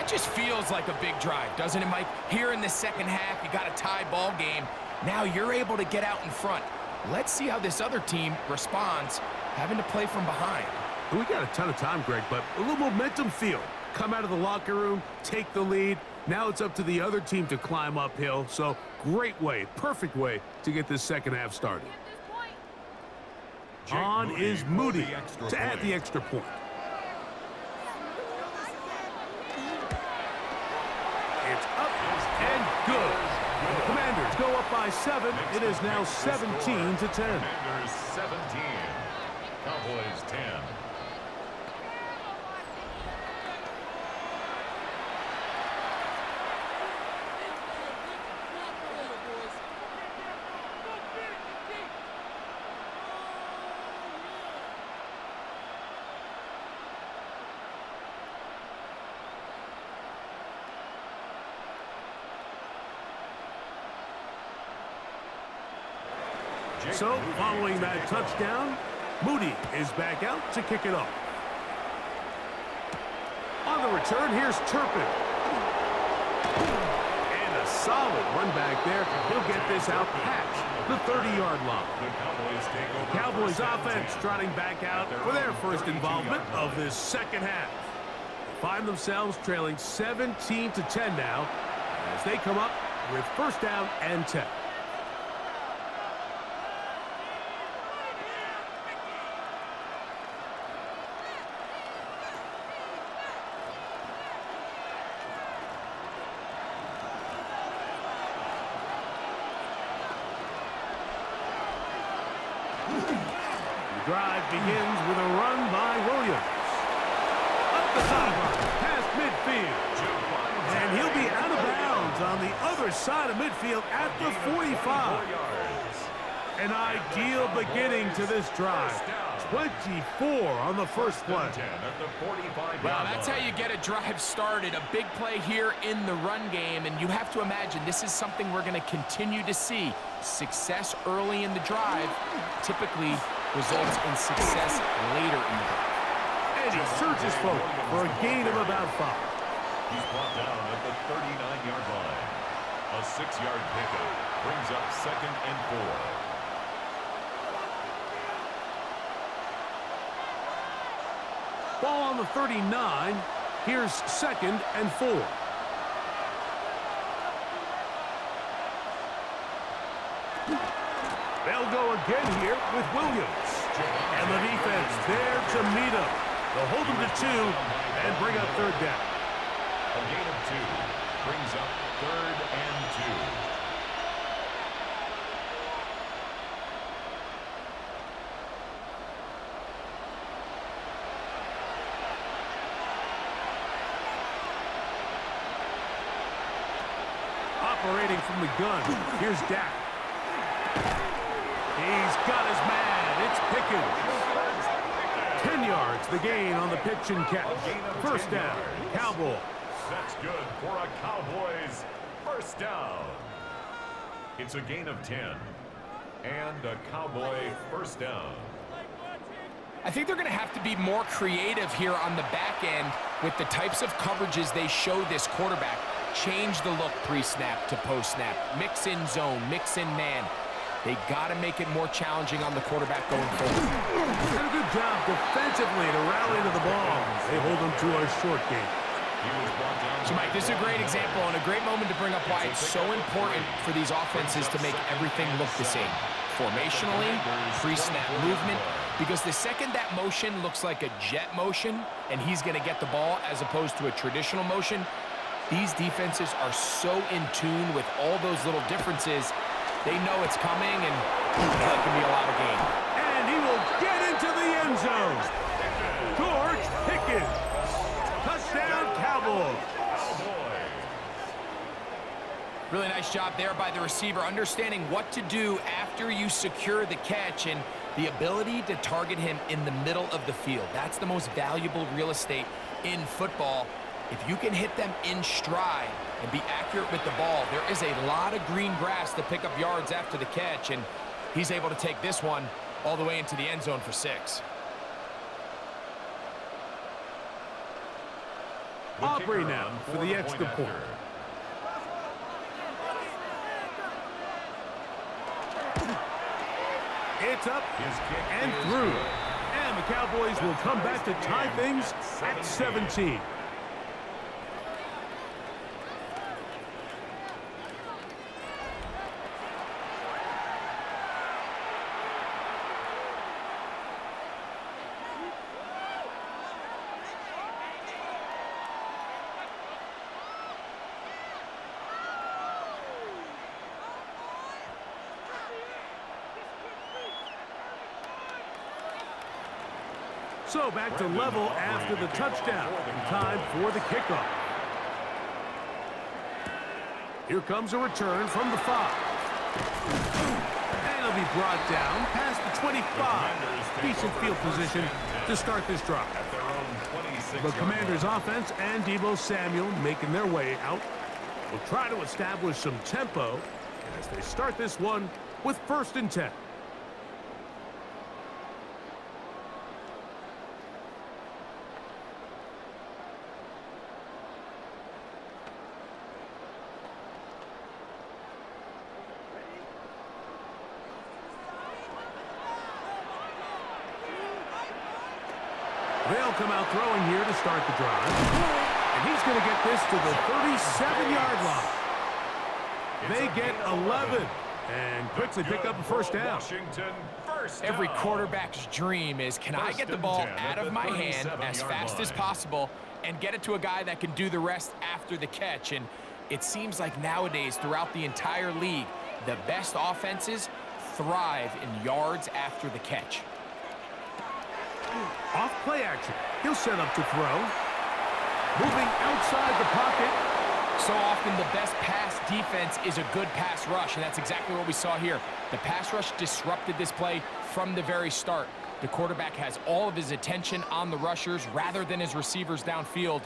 Speaker 3: It just feels like a big drive, doesn't it, Mike? Here in the second half, you got a tie ball game. Now you're able to get out in front. Let's see how this other team responds, having to play from behind.
Speaker 1: We got a ton of time, Greg, but a little momentum feel. Come out of the locker room, take the lead. Now it's up to the other team to climb uphill. So great way, perfect way to get this second half started. On is Moody to add the extra point. It's up and good. The Commanders go up by 7. It is now 17-10.
Speaker 2: Commanders 17. Cowboys 10.
Speaker 1: So, following that touchdown, Moody is back out to kick it off. On the return, here's Turpin. And a solid run back there. He'll get this out past the 30-yard line. The Cowboys offense trotting back out for their first involvement of this second half. Find themselves trailing 17-10 now as they come up with first down and 10. The drive begins with a run by Williams. Up the sideline, past midfield. And he'll be out of bounds on the other side of midfield at the 45. An ideal beginning to this drive. 24 on the first play.
Speaker 3: Well, that's how you get a drive started. A big play here in the run game, and you have to imagine this is something we're going to continue to see. Success early in the drive typically results in success later in the drive.
Speaker 1: And he surges forward for a gain of about 5.
Speaker 2: He's brought down at the 39-yard line. A 6-yard pickup brings up 2nd and 4.
Speaker 1: Ball on the 39. Here's 2nd and 4. They'll go again here with Williams. And the defense there to meet him. They'll hold him to 2 and bring up third down.
Speaker 2: A gain of 2 brings up 3rd and 2.
Speaker 1: Operating from the gun. Here's Dak. He's got his man. It's Pickens. 10 yards, the gain on the pitch and catch. First down, Cowboys.
Speaker 2: That's good for a Cowboys first down. It's a gain of 10. And a Cowboy first down.
Speaker 3: I think they're going to have to be more creative here on the back end with the types of coverages they show this quarterback. Change the look pre-snap to post-snap. Mix in zone, mix in man. They got to make it more challenging on the quarterback going forward.
Speaker 1: Did a good job defensively to rally to the ball. They hold them to a short game.
Speaker 3: So, Mike, this is a great example and a great moment to bring up why it's so important for these offenses to make everything look the same. Formationally, pre-snap movement, because the second that motion looks like a jet motion and he's going to get the ball as opposed to a traditional motion, these defenses are so in tune with all those little differences. They know it's coming, and that can be a lot of gain.
Speaker 1: And he will get into the end zone. George Pickens. Touchdown, Cowboys.
Speaker 3: Really nice job there by the receiver, understanding what to do after you secure the catch. And The ability to target him in the middle of the field. That's the most valuable real estate in football. If you can hit them in stride and be accurate with the ball, there is a lot of green grass to pick up yards after the catch, and he's able to take this one all the way into the end zone for 6.
Speaker 1: Aubrey now for the extra point. It's up and through. And the Cowboys will come back to tie things at 17. So back to level after the touchdown. Time for the kickoff. Here comes a return from the 5. And it'll be brought down past the 25. Decent field position to start this drive. The Commanders' offense and Deebo Samuel making their way out. Will try to establish some tempo as they start this one with 1st and 10. They'll come out throwing here to start the drive. And he's going to get this to the 37-yard line. They get 11 and quickly pick up a 1st down.
Speaker 3: Every quarterback's dream is, can I get the ball out of my hand as fast as possible and get it to a guy that can do the rest after the catch? And it seems like nowadays, throughout the entire league, the best offenses thrive in yards after the catch.
Speaker 1: Off play action. He'll set up to throw. Moving outside the pocket.
Speaker 3: So often the best pass defense is a good pass rush, and that's exactly what we saw here. The pass rush disrupted this play from the very start. The quarterback has all of his attention on the rushers rather than his receivers downfield.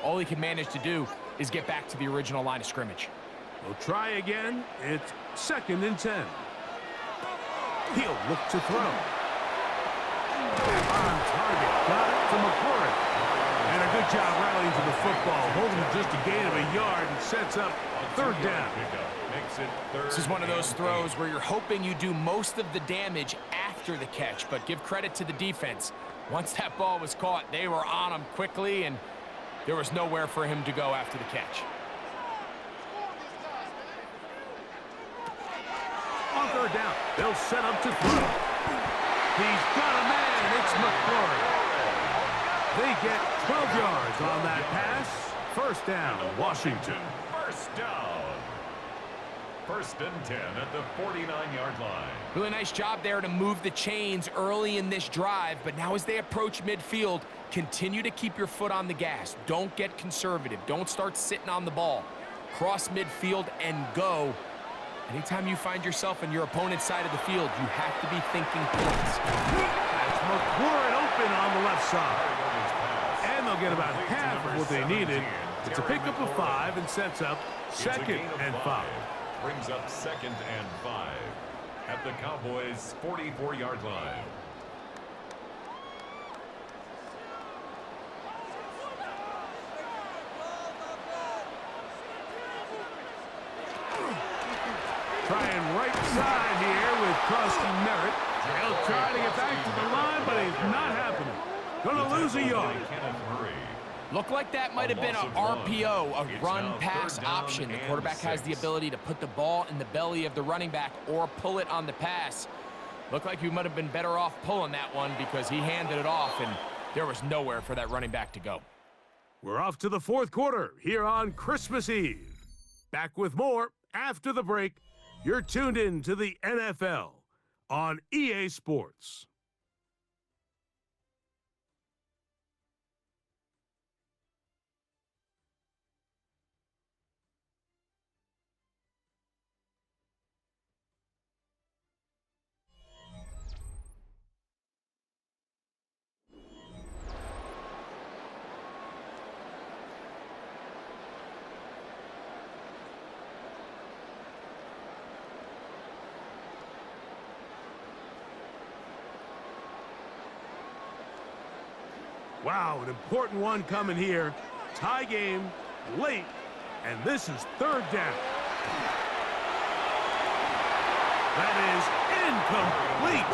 Speaker 3: All he can manage to do is get back to the original line of scrimmage.
Speaker 1: We'll try again. It's 2nd and 10. He'll look to throw. On target. Got it to McClure. And a good job rallying to the football. Holding just a gain of a yard and sets up 3rd down.
Speaker 3: This is one of those throws where you're hoping you do most of the damage after the catch, but give credit to the defense. Once that ball was caught, they were on him quickly, and there was nowhere for him to go after the catch.
Speaker 1: On 3rd down, they'll set up to throw. He's got a man. It's McClure. They get 12 yards on that pass. 1st down, Washington.
Speaker 2: 1st down. 1st and 10 at the 49-yard line.
Speaker 3: Really nice job there to move the chains early in this drive, but now as they approach midfield, continue to keep your foot on the gas. Don't get conservative. Don't start sitting on the ball. Cross midfield and go. Anytime you find yourself on your opponent's side of the field, you have to be thinking points.
Speaker 1: That's McClure open on the left side. And they'll get about half of what they needed. It's a pickup of 5 and sets up 2nd and 5.
Speaker 2: Brings up 2nd and 5 at the Cowboys' 44-yard line.
Speaker 1: Trying right side here with Crosby Merritt. He'll try to get back to the line, but it's not happening. Gonna lose a yard.
Speaker 3: Looked like that might have been an RPO, a run-pass option. The quarterback has the ability to put the ball in the belly of the running back or pull it on the pass. Looked like he might have been better off pulling that one because he handed it off, and there was nowhere for that running back to go.
Speaker 1: We're off to the 4th quarter here on Christmas Eve. Back with more after the break. You're tuned in to the NFL on EA Sports. Wow, an important one coming here. Tie game, late, and this is third down. That is incomplete.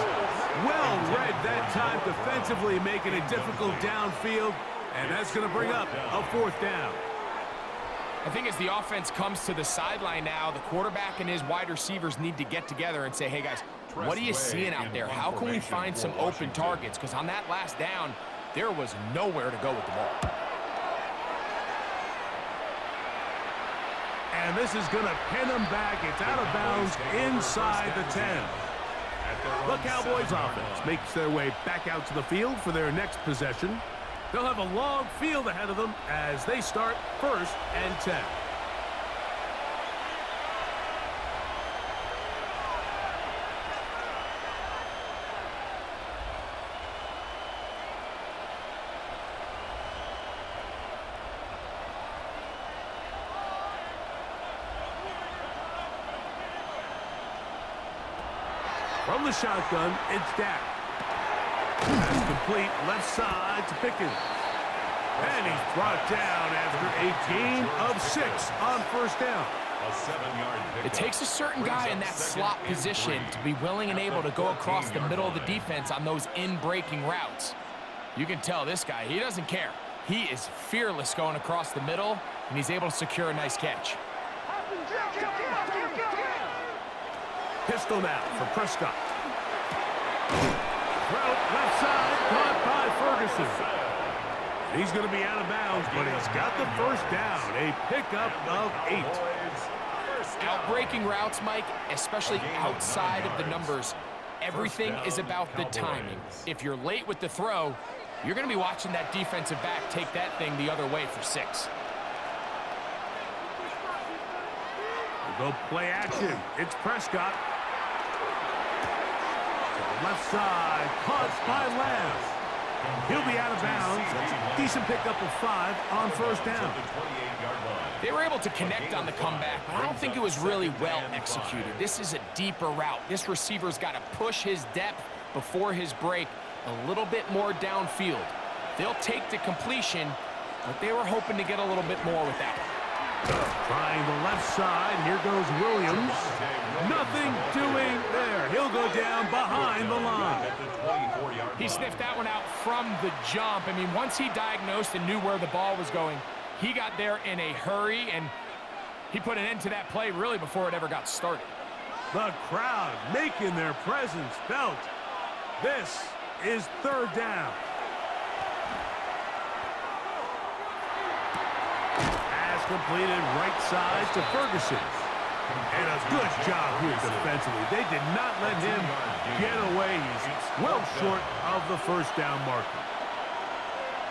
Speaker 1: Well read that time defensively, making it difficult downfield, and that's going to bring up a fourth down.
Speaker 3: I think as the offense comes to the sideline now, the quarterback and his wide receivers need to get together and say, hey, guys, what are you seeing out there? How can we find some open targets? Because on that last down, there was nowhere to go with the ball.
Speaker 1: And this is going to pin them back. It's out of bounds inside the 10. The Cowboys offense makes their way back out to the field for their next possession. They'll have a long field ahead of them as they start 1st and 10. From the shotgun, it's Dak. That's complete left side to Pickens. And he's brought down after a gain of 6 on 1st down.
Speaker 2: A 7-yard pickup.
Speaker 3: It takes a certain guy in that slot position to be willing and able to go across the middle of the defense on those in-breaking routes. You can tell this guy, he doesn't care. He is fearless going across the middle, and he's able to secure a nice catch.
Speaker 1: Pistol now for Prescott. Route left side, caught by Ferguson. He's going to be out of bounds, but he's got the first down. A pickup of 8.
Speaker 3: Outbreaking routes, Mike, especially outside of the numbers, everything is about the timing. If you're late with the throw, you're going to be watching that defensive back take that thing the other way for 6.
Speaker 1: We'll go play action. It's Prescott. Left side, caught by Lamb. He'll be out of bounds. Decent pickup of 5 on 1st down.
Speaker 3: They were able to connect on the comeback, but I don't think it was really well executed. This is a deeper route. This receiver's got to push his depth before his break a little bit more downfield. They'll take the completion, but they were hoping to get a little bit more with that one.
Speaker 1: Trying the left side. Here goes Williams. Nothing doing there. He'll go down behind the line.
Speaker 3: He sniffed that one out from the jump. I mean, once he diagnosed and knew where the ball was going, he got there in a hurry, and he put an end to that play really before it ever got started.
Speaker 1: The crowd making their presence felt. This is 3rd down. Completed right side to Ferguson. And a good job here defensively. They did not let him get away. He's well short of the 1st down marker.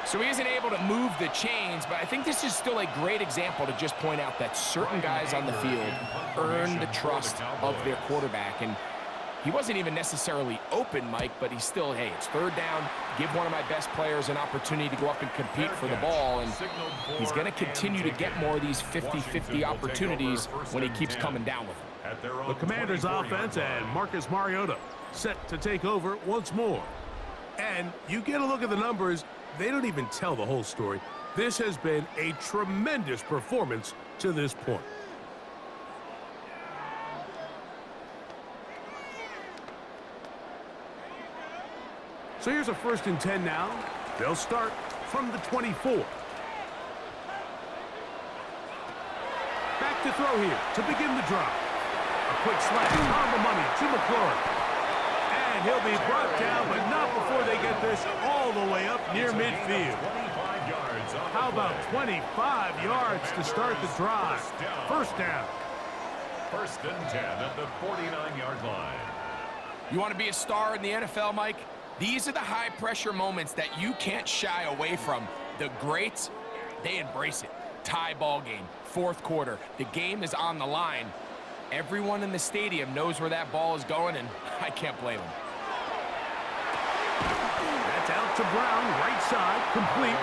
Speaker 3: So he isn't able to move the chains, but I think this is still a great example to just point out that certain guys on the field earn the trust of their quarterback. And he wasn't even necessarily open, Mike, but he's still, hey, it's 3rd down. Give one of my best players an opportunity to go up and compete for the ball. And he's going to continue to get more of these 50-50 opportunities when he keeps coming down with them.
Speaker 1: The Commanders' offense and Marcus Mariota set to take over once more. And you get a look at the numbers, they don't even tell the whole story. This has been a tremendous performance to this point. So here's a 1st and 10 now. They'll start from the 24. Back to throw here to begin the drive. A quick slash on the money to McLaurin. And he'll be brought down, but not before they get this all the way up near midfield. How about 25 yards to start the drive? 1st down.
Speaker 2: 1st and 10 at the 49-yard line.
Speaker 3: You want to be a star in the NFL, Mike? These are the high-pressure moments that you can't shy away from. The greats, they embrace it. Tie ball game, 4th quarter. The game is on the line. Everyone in the stadium knows where that ball is going, and I can't blame them.
Speaker 1: That's out to Brown, right side, complete.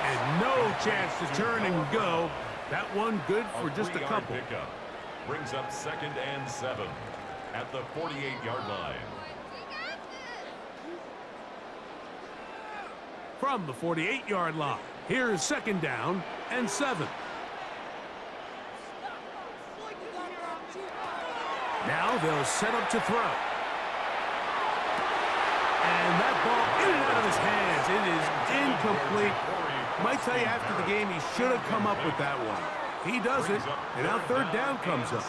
Speaker 1: And no chance to turn and go. That one good for just a couple.
Speaker 2: Pickup brings up 2nd and 7 at the 48-yard line.
Speaker 1: From the 48-yard line, here's second down and 7. Now they'll set up to throw. And that ball in and out of his hands. It is incomplete. Might tell you after the game he should have come up with that one. He doesn't, and now third down comes up.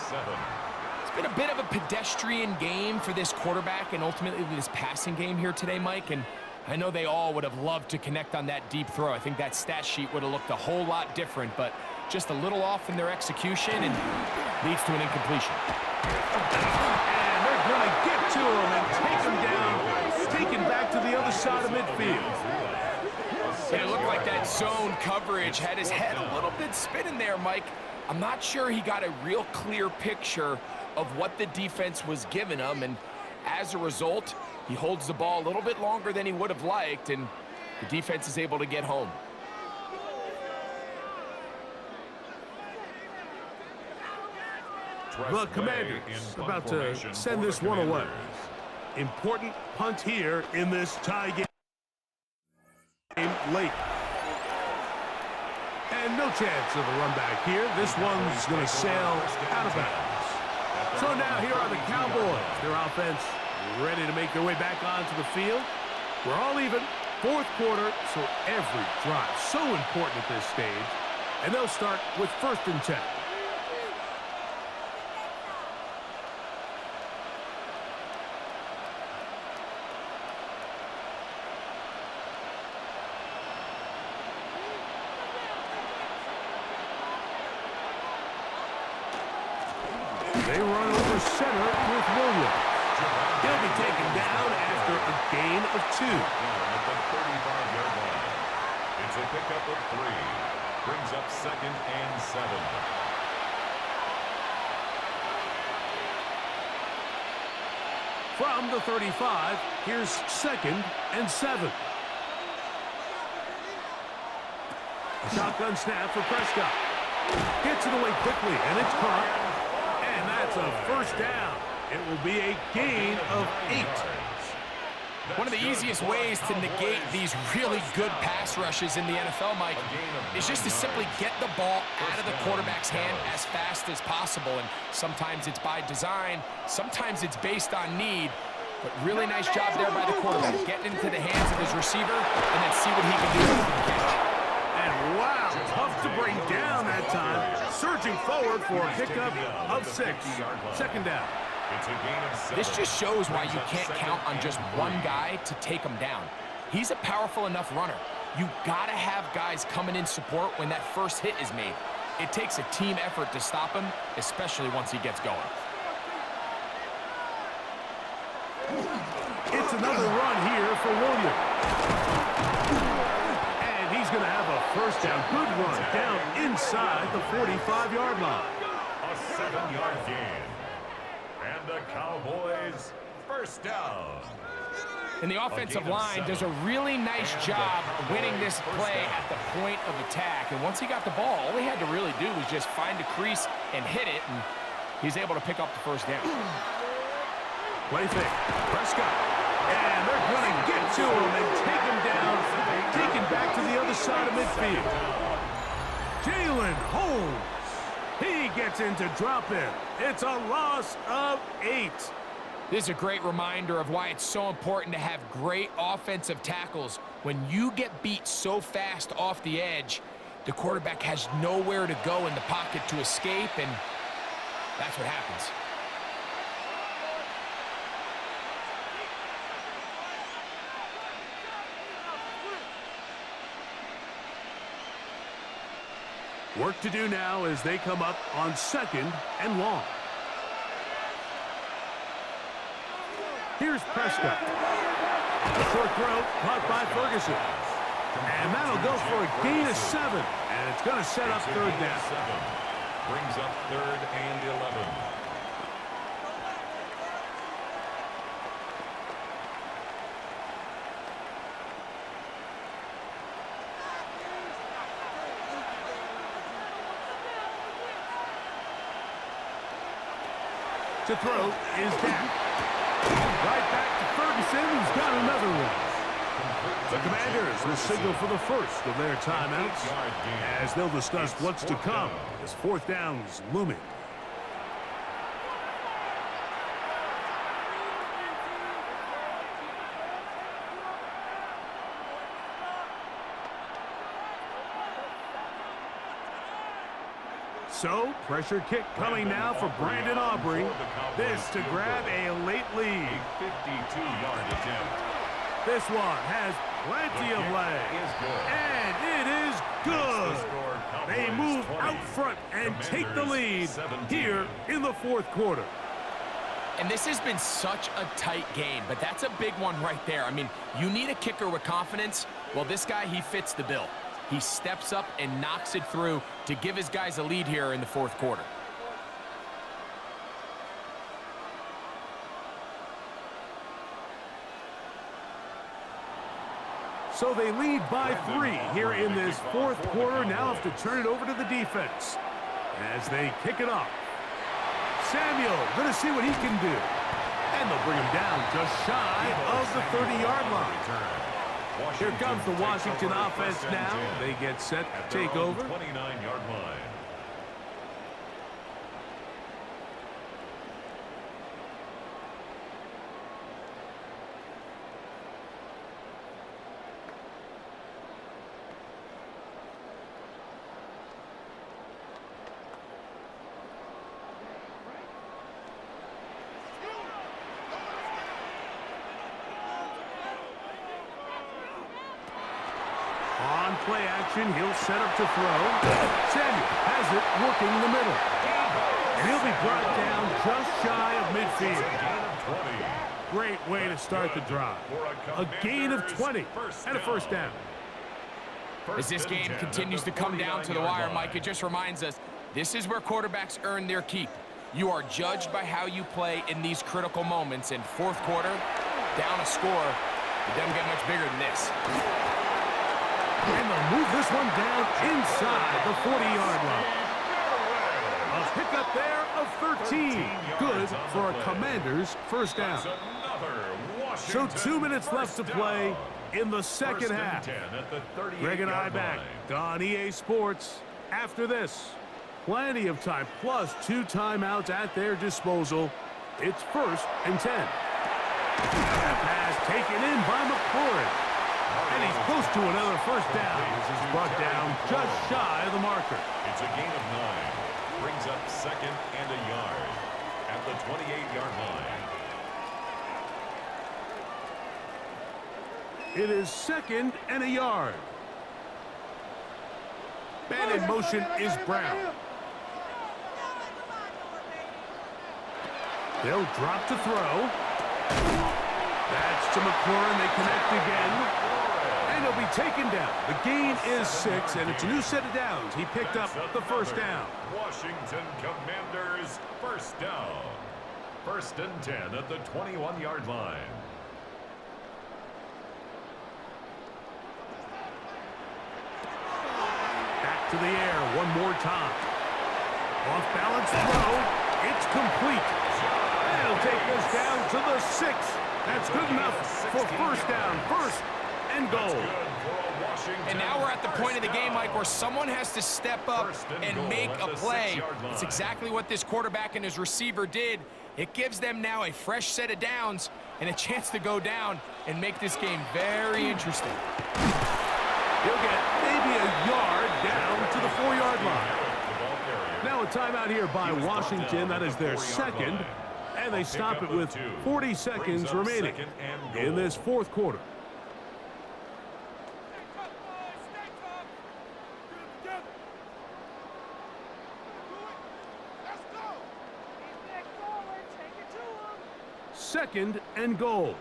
Speaker 3: It's been a bit of a pedestrian game for this quarterback and ultimately this passing game here today, Mike. And I know they all would have loved to connect on that deep throw. I think that stat sheet would have looked a whole lot different, but just a little off in their execution and leads to an incompletion.
Speaker 1: And they're going to get to him and take him down, taken back to the other side of midfield.
Speaker 3: And it looked like that zone coverage had his head a little bit spinning there, Mike. I'm not sure he got a real clear picture of what the defense was giving him, and as a result, he holds the ball a little bit longer than he would have liked, and the defense is able to get home.
Speaker 1: The Commanders about to send this one away. Important punt here in this tie game late. And no chance of a run back here. This one's going to sail out of bounds. So now here are the Cowboys. Their offense ready to make their way back onto the field. We're all even. Fourth quarter, so every drive so important at this stage. And they'll start with 1st and 10. They run over center with Williams. He'll be taken down after a gain of 2.
Speaker 2: At the 35-yard line. It's a pickup of 3. Brings up 2nd and 7.
Speaker 1: From the 35, here's 2nd and 7. A shotgun snap for Prescott. Gets it away quickly, and it's caught. And that's a first down. It will be a gain of 8.
Speaker 3: One of the easiest ways to negate these really good pass rushes in the NFL, Mike, is just to simply get the ball out of the quarterback's hand as fast as possible. And sometimes it's by design, sometimes it's based on need. But really nice job there by the quarterback, getting into the hands of his receiver and then see what he can do with the catch.
Speaker 1: And wow, tough to bring down that time. Surging forward for a pickup of 6. Second down.
Speaker 2: It's a gain of 7.
Speaker 3: This just shows why you can't count on just one guy to take him down. He's a powerful enough runner. You gotta have guys coming in support when that first hit is made. It takes a team effort to stop him, especially once he gets going.
Speaker 1: It's another run here for Williams. And he's going to have a first down. Good run down inside the 45-yard line.
Speaker 2: A 7-yard gain. And the Cowboys first down.
Speaker 3: And the offensive line does a really nice job winning this play at the point of attack. And once he got the ball, all he had to really do was just find a crease and hit it, and he's able to pick up the first down.
Speaker 1: Play fake. Prescott. And they're going to get to him and take him down. Taken back to the other side of midfield. Jalen Holmes. He gets into drop in. It's a loss of 8.
Speaker 3: This is a great reminder of why it's so important to have great offensive tackles. When you get beat so fast off the edge, the quarterback has nowhere to go in the pocket to escape, and that's what happens.
Speaker 1: Work to do now as they come up on 2nd and long. Here's Prescott. A short throw caught by Ferguson. And that'll go for a gain of 7. And it's going to set up third down.
Speaker 2: 7. Brings up 3rd and 11.
Speaker 1: To throw is down. Right back to Ferguson, who's got another one. The Commanders will signal for the first of their timeouts as they'll discuss what's to come as fourth down's looming. So, pressure kick coming now for Brandon Aubrey. This to grab a late lead.
Speaker 2: 52-yard attempt.
Speaker 1: This one has plenty of leg. And it is good. They move out front and take the lead here in the fourth quarter.
Speaker 3: And this has been such a tight game, but that's a big one right there. I mean, you need a kicker with confidence. Well, this guy, he fits the bill. He steps up and knocks it through to give his guys a lead here in the fourth quarter.
Speaker 1: So they lead by 3 here in this fourth quarter. Now have to turn it over to the defense as they kick it off. Samuel going to see what he can do. And they'll bring him down just shy of the 30-yard line. Here comes the Washington offense now. They get set to take over.
Speaker 2: 29-yard line.
Speaker 1: On play action, he'll set up to throw. Samuel has it working the middle. And he'll be brought down just shy of midfield. Great way to start the drive. A gain of 20 and a first down.
Speaker 3: As this game continues to come down to the wire, Mike, it just reminds us, this is where quarterbacks earn their keep. You are judged by how you play in these critical moments. In fourth quarter, down a score, it doesn't get much bigger than this.
Speaker 1: And they'll move this one down inside the 40-yard line. A pickup there of 13. Good for a Commander's first down. So 2 minutes left to play in the second half. Greg and I back on EA Sports after this. Plenty of time, plus 2 timeouts at their disposal. It's 1st and 10. That pass taken in by McLaurin. And he's close to another first down. This is brought down just shy of the marker.
Speaker 2: It's a gain of 9. Brings up 2nd and a yard at the 28-yard line.
Speaker 1: It is 2nd and a yard. Man in motion is Brown. They'll drop to throw. That's to McLaurin. They connect again. And he'll be taken down. The gain is 6, and it's a new set of downs. He picked up the first down.
Speaker 2: Washington Commanders first down. 1st and 10 at the 21-yard line.
Speaker 1: Back to the air one more time. Off balance throw. It's complete. They'll take this down to the 6. That's good enough for first down. 1st and goal.
Speaker 3: And now we're at the point of the game, Mike, where someone has to step up and make a play. It's exactly what this quarterback and his receiver did. It gives them now a fresh set of downs and a chance to go down and make this game very interesting.
Speaker 1: He'll get maybe a yard down to the 4-yard line. Now a timeout here by Washington. That is their 2nd. And they stop it with 40 seconds remaining in this fourth quarter. Second and goal.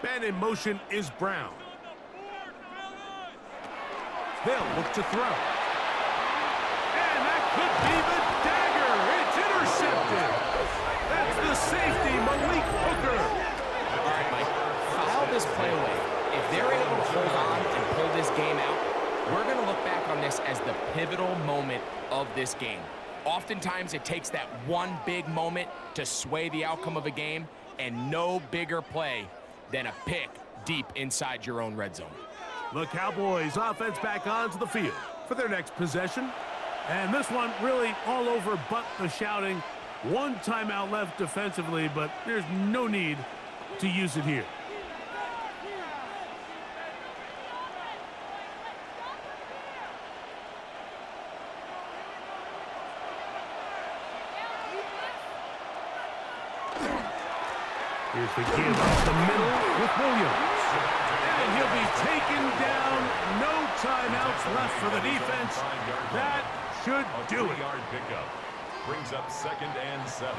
Speaker 1: Man in motion is Brown. They'll look to throw. And that could be the dagger. It's intercepted. That's the safety, Malik Hooker.
Speaker 3: All right, Mike, foul this play away. If they're able to hold on and pull this game out, we're going to look back on this as the pivotal moment of this game. Oftentimes, it takes that one big moment to sway the outcome of a game. and no bigger play than a pick deep inside your own red zone.
Speaker 1: The Cowboys offense back onto the field for their next possession. And this one really all over but the shouting. One timeout left defensively, but there's no need to use it here. Here's the give up the middle with Williams. And he'll be taken down. No timeouts left for the defense. That should do it.
Speaker 2: 3-yard pickup brings up 2nd and 7.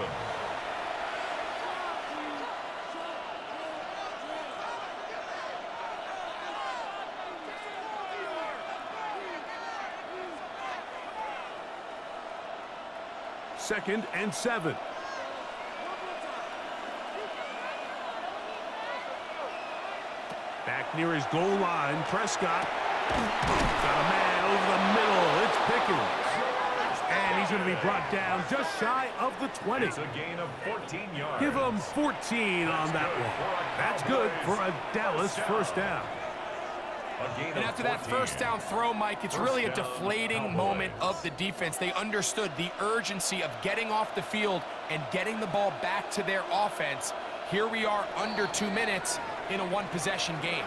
Speaker 1: Second and 7. Back near his goal line, Prescott. Got a man over the middle. It's Pickens. And he's going to be brought down just shy of the 20.
Speaker 2: It's a gain of 14 yards.
Speaker 1: Give him 14 on that one. That's good for a Dallas first down.
Speaker 3: And after that first down throw, Mike, it's really a deflating moment of the defense. They understood the urgency of getting off the field and getting the ball back to their offense. Here we are under 2 minutes in a one-possession game.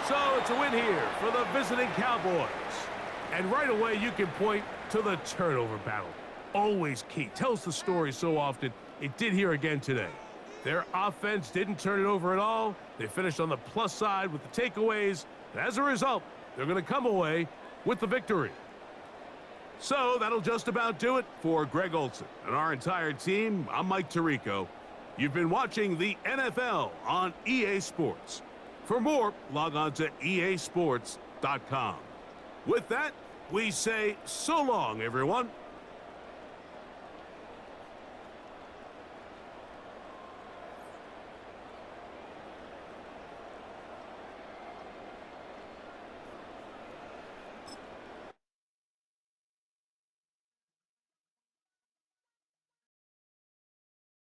Speaker 1: So it's a win here for the visiting Cowboys. And right away you can point to the turnover battle. Always key. Tells the story so often. It did here again today. Their offense didn't turn it over at all. They finished on the plus side with the takeaways. And as a result, they're going to come away with the victory. So that'll just about do it for Greg Olsen and our entire team. I'm Mike Tirico. You've been watching the NFL on EA Sports. For more, log on to easports.com. With that, we say so long, everyone.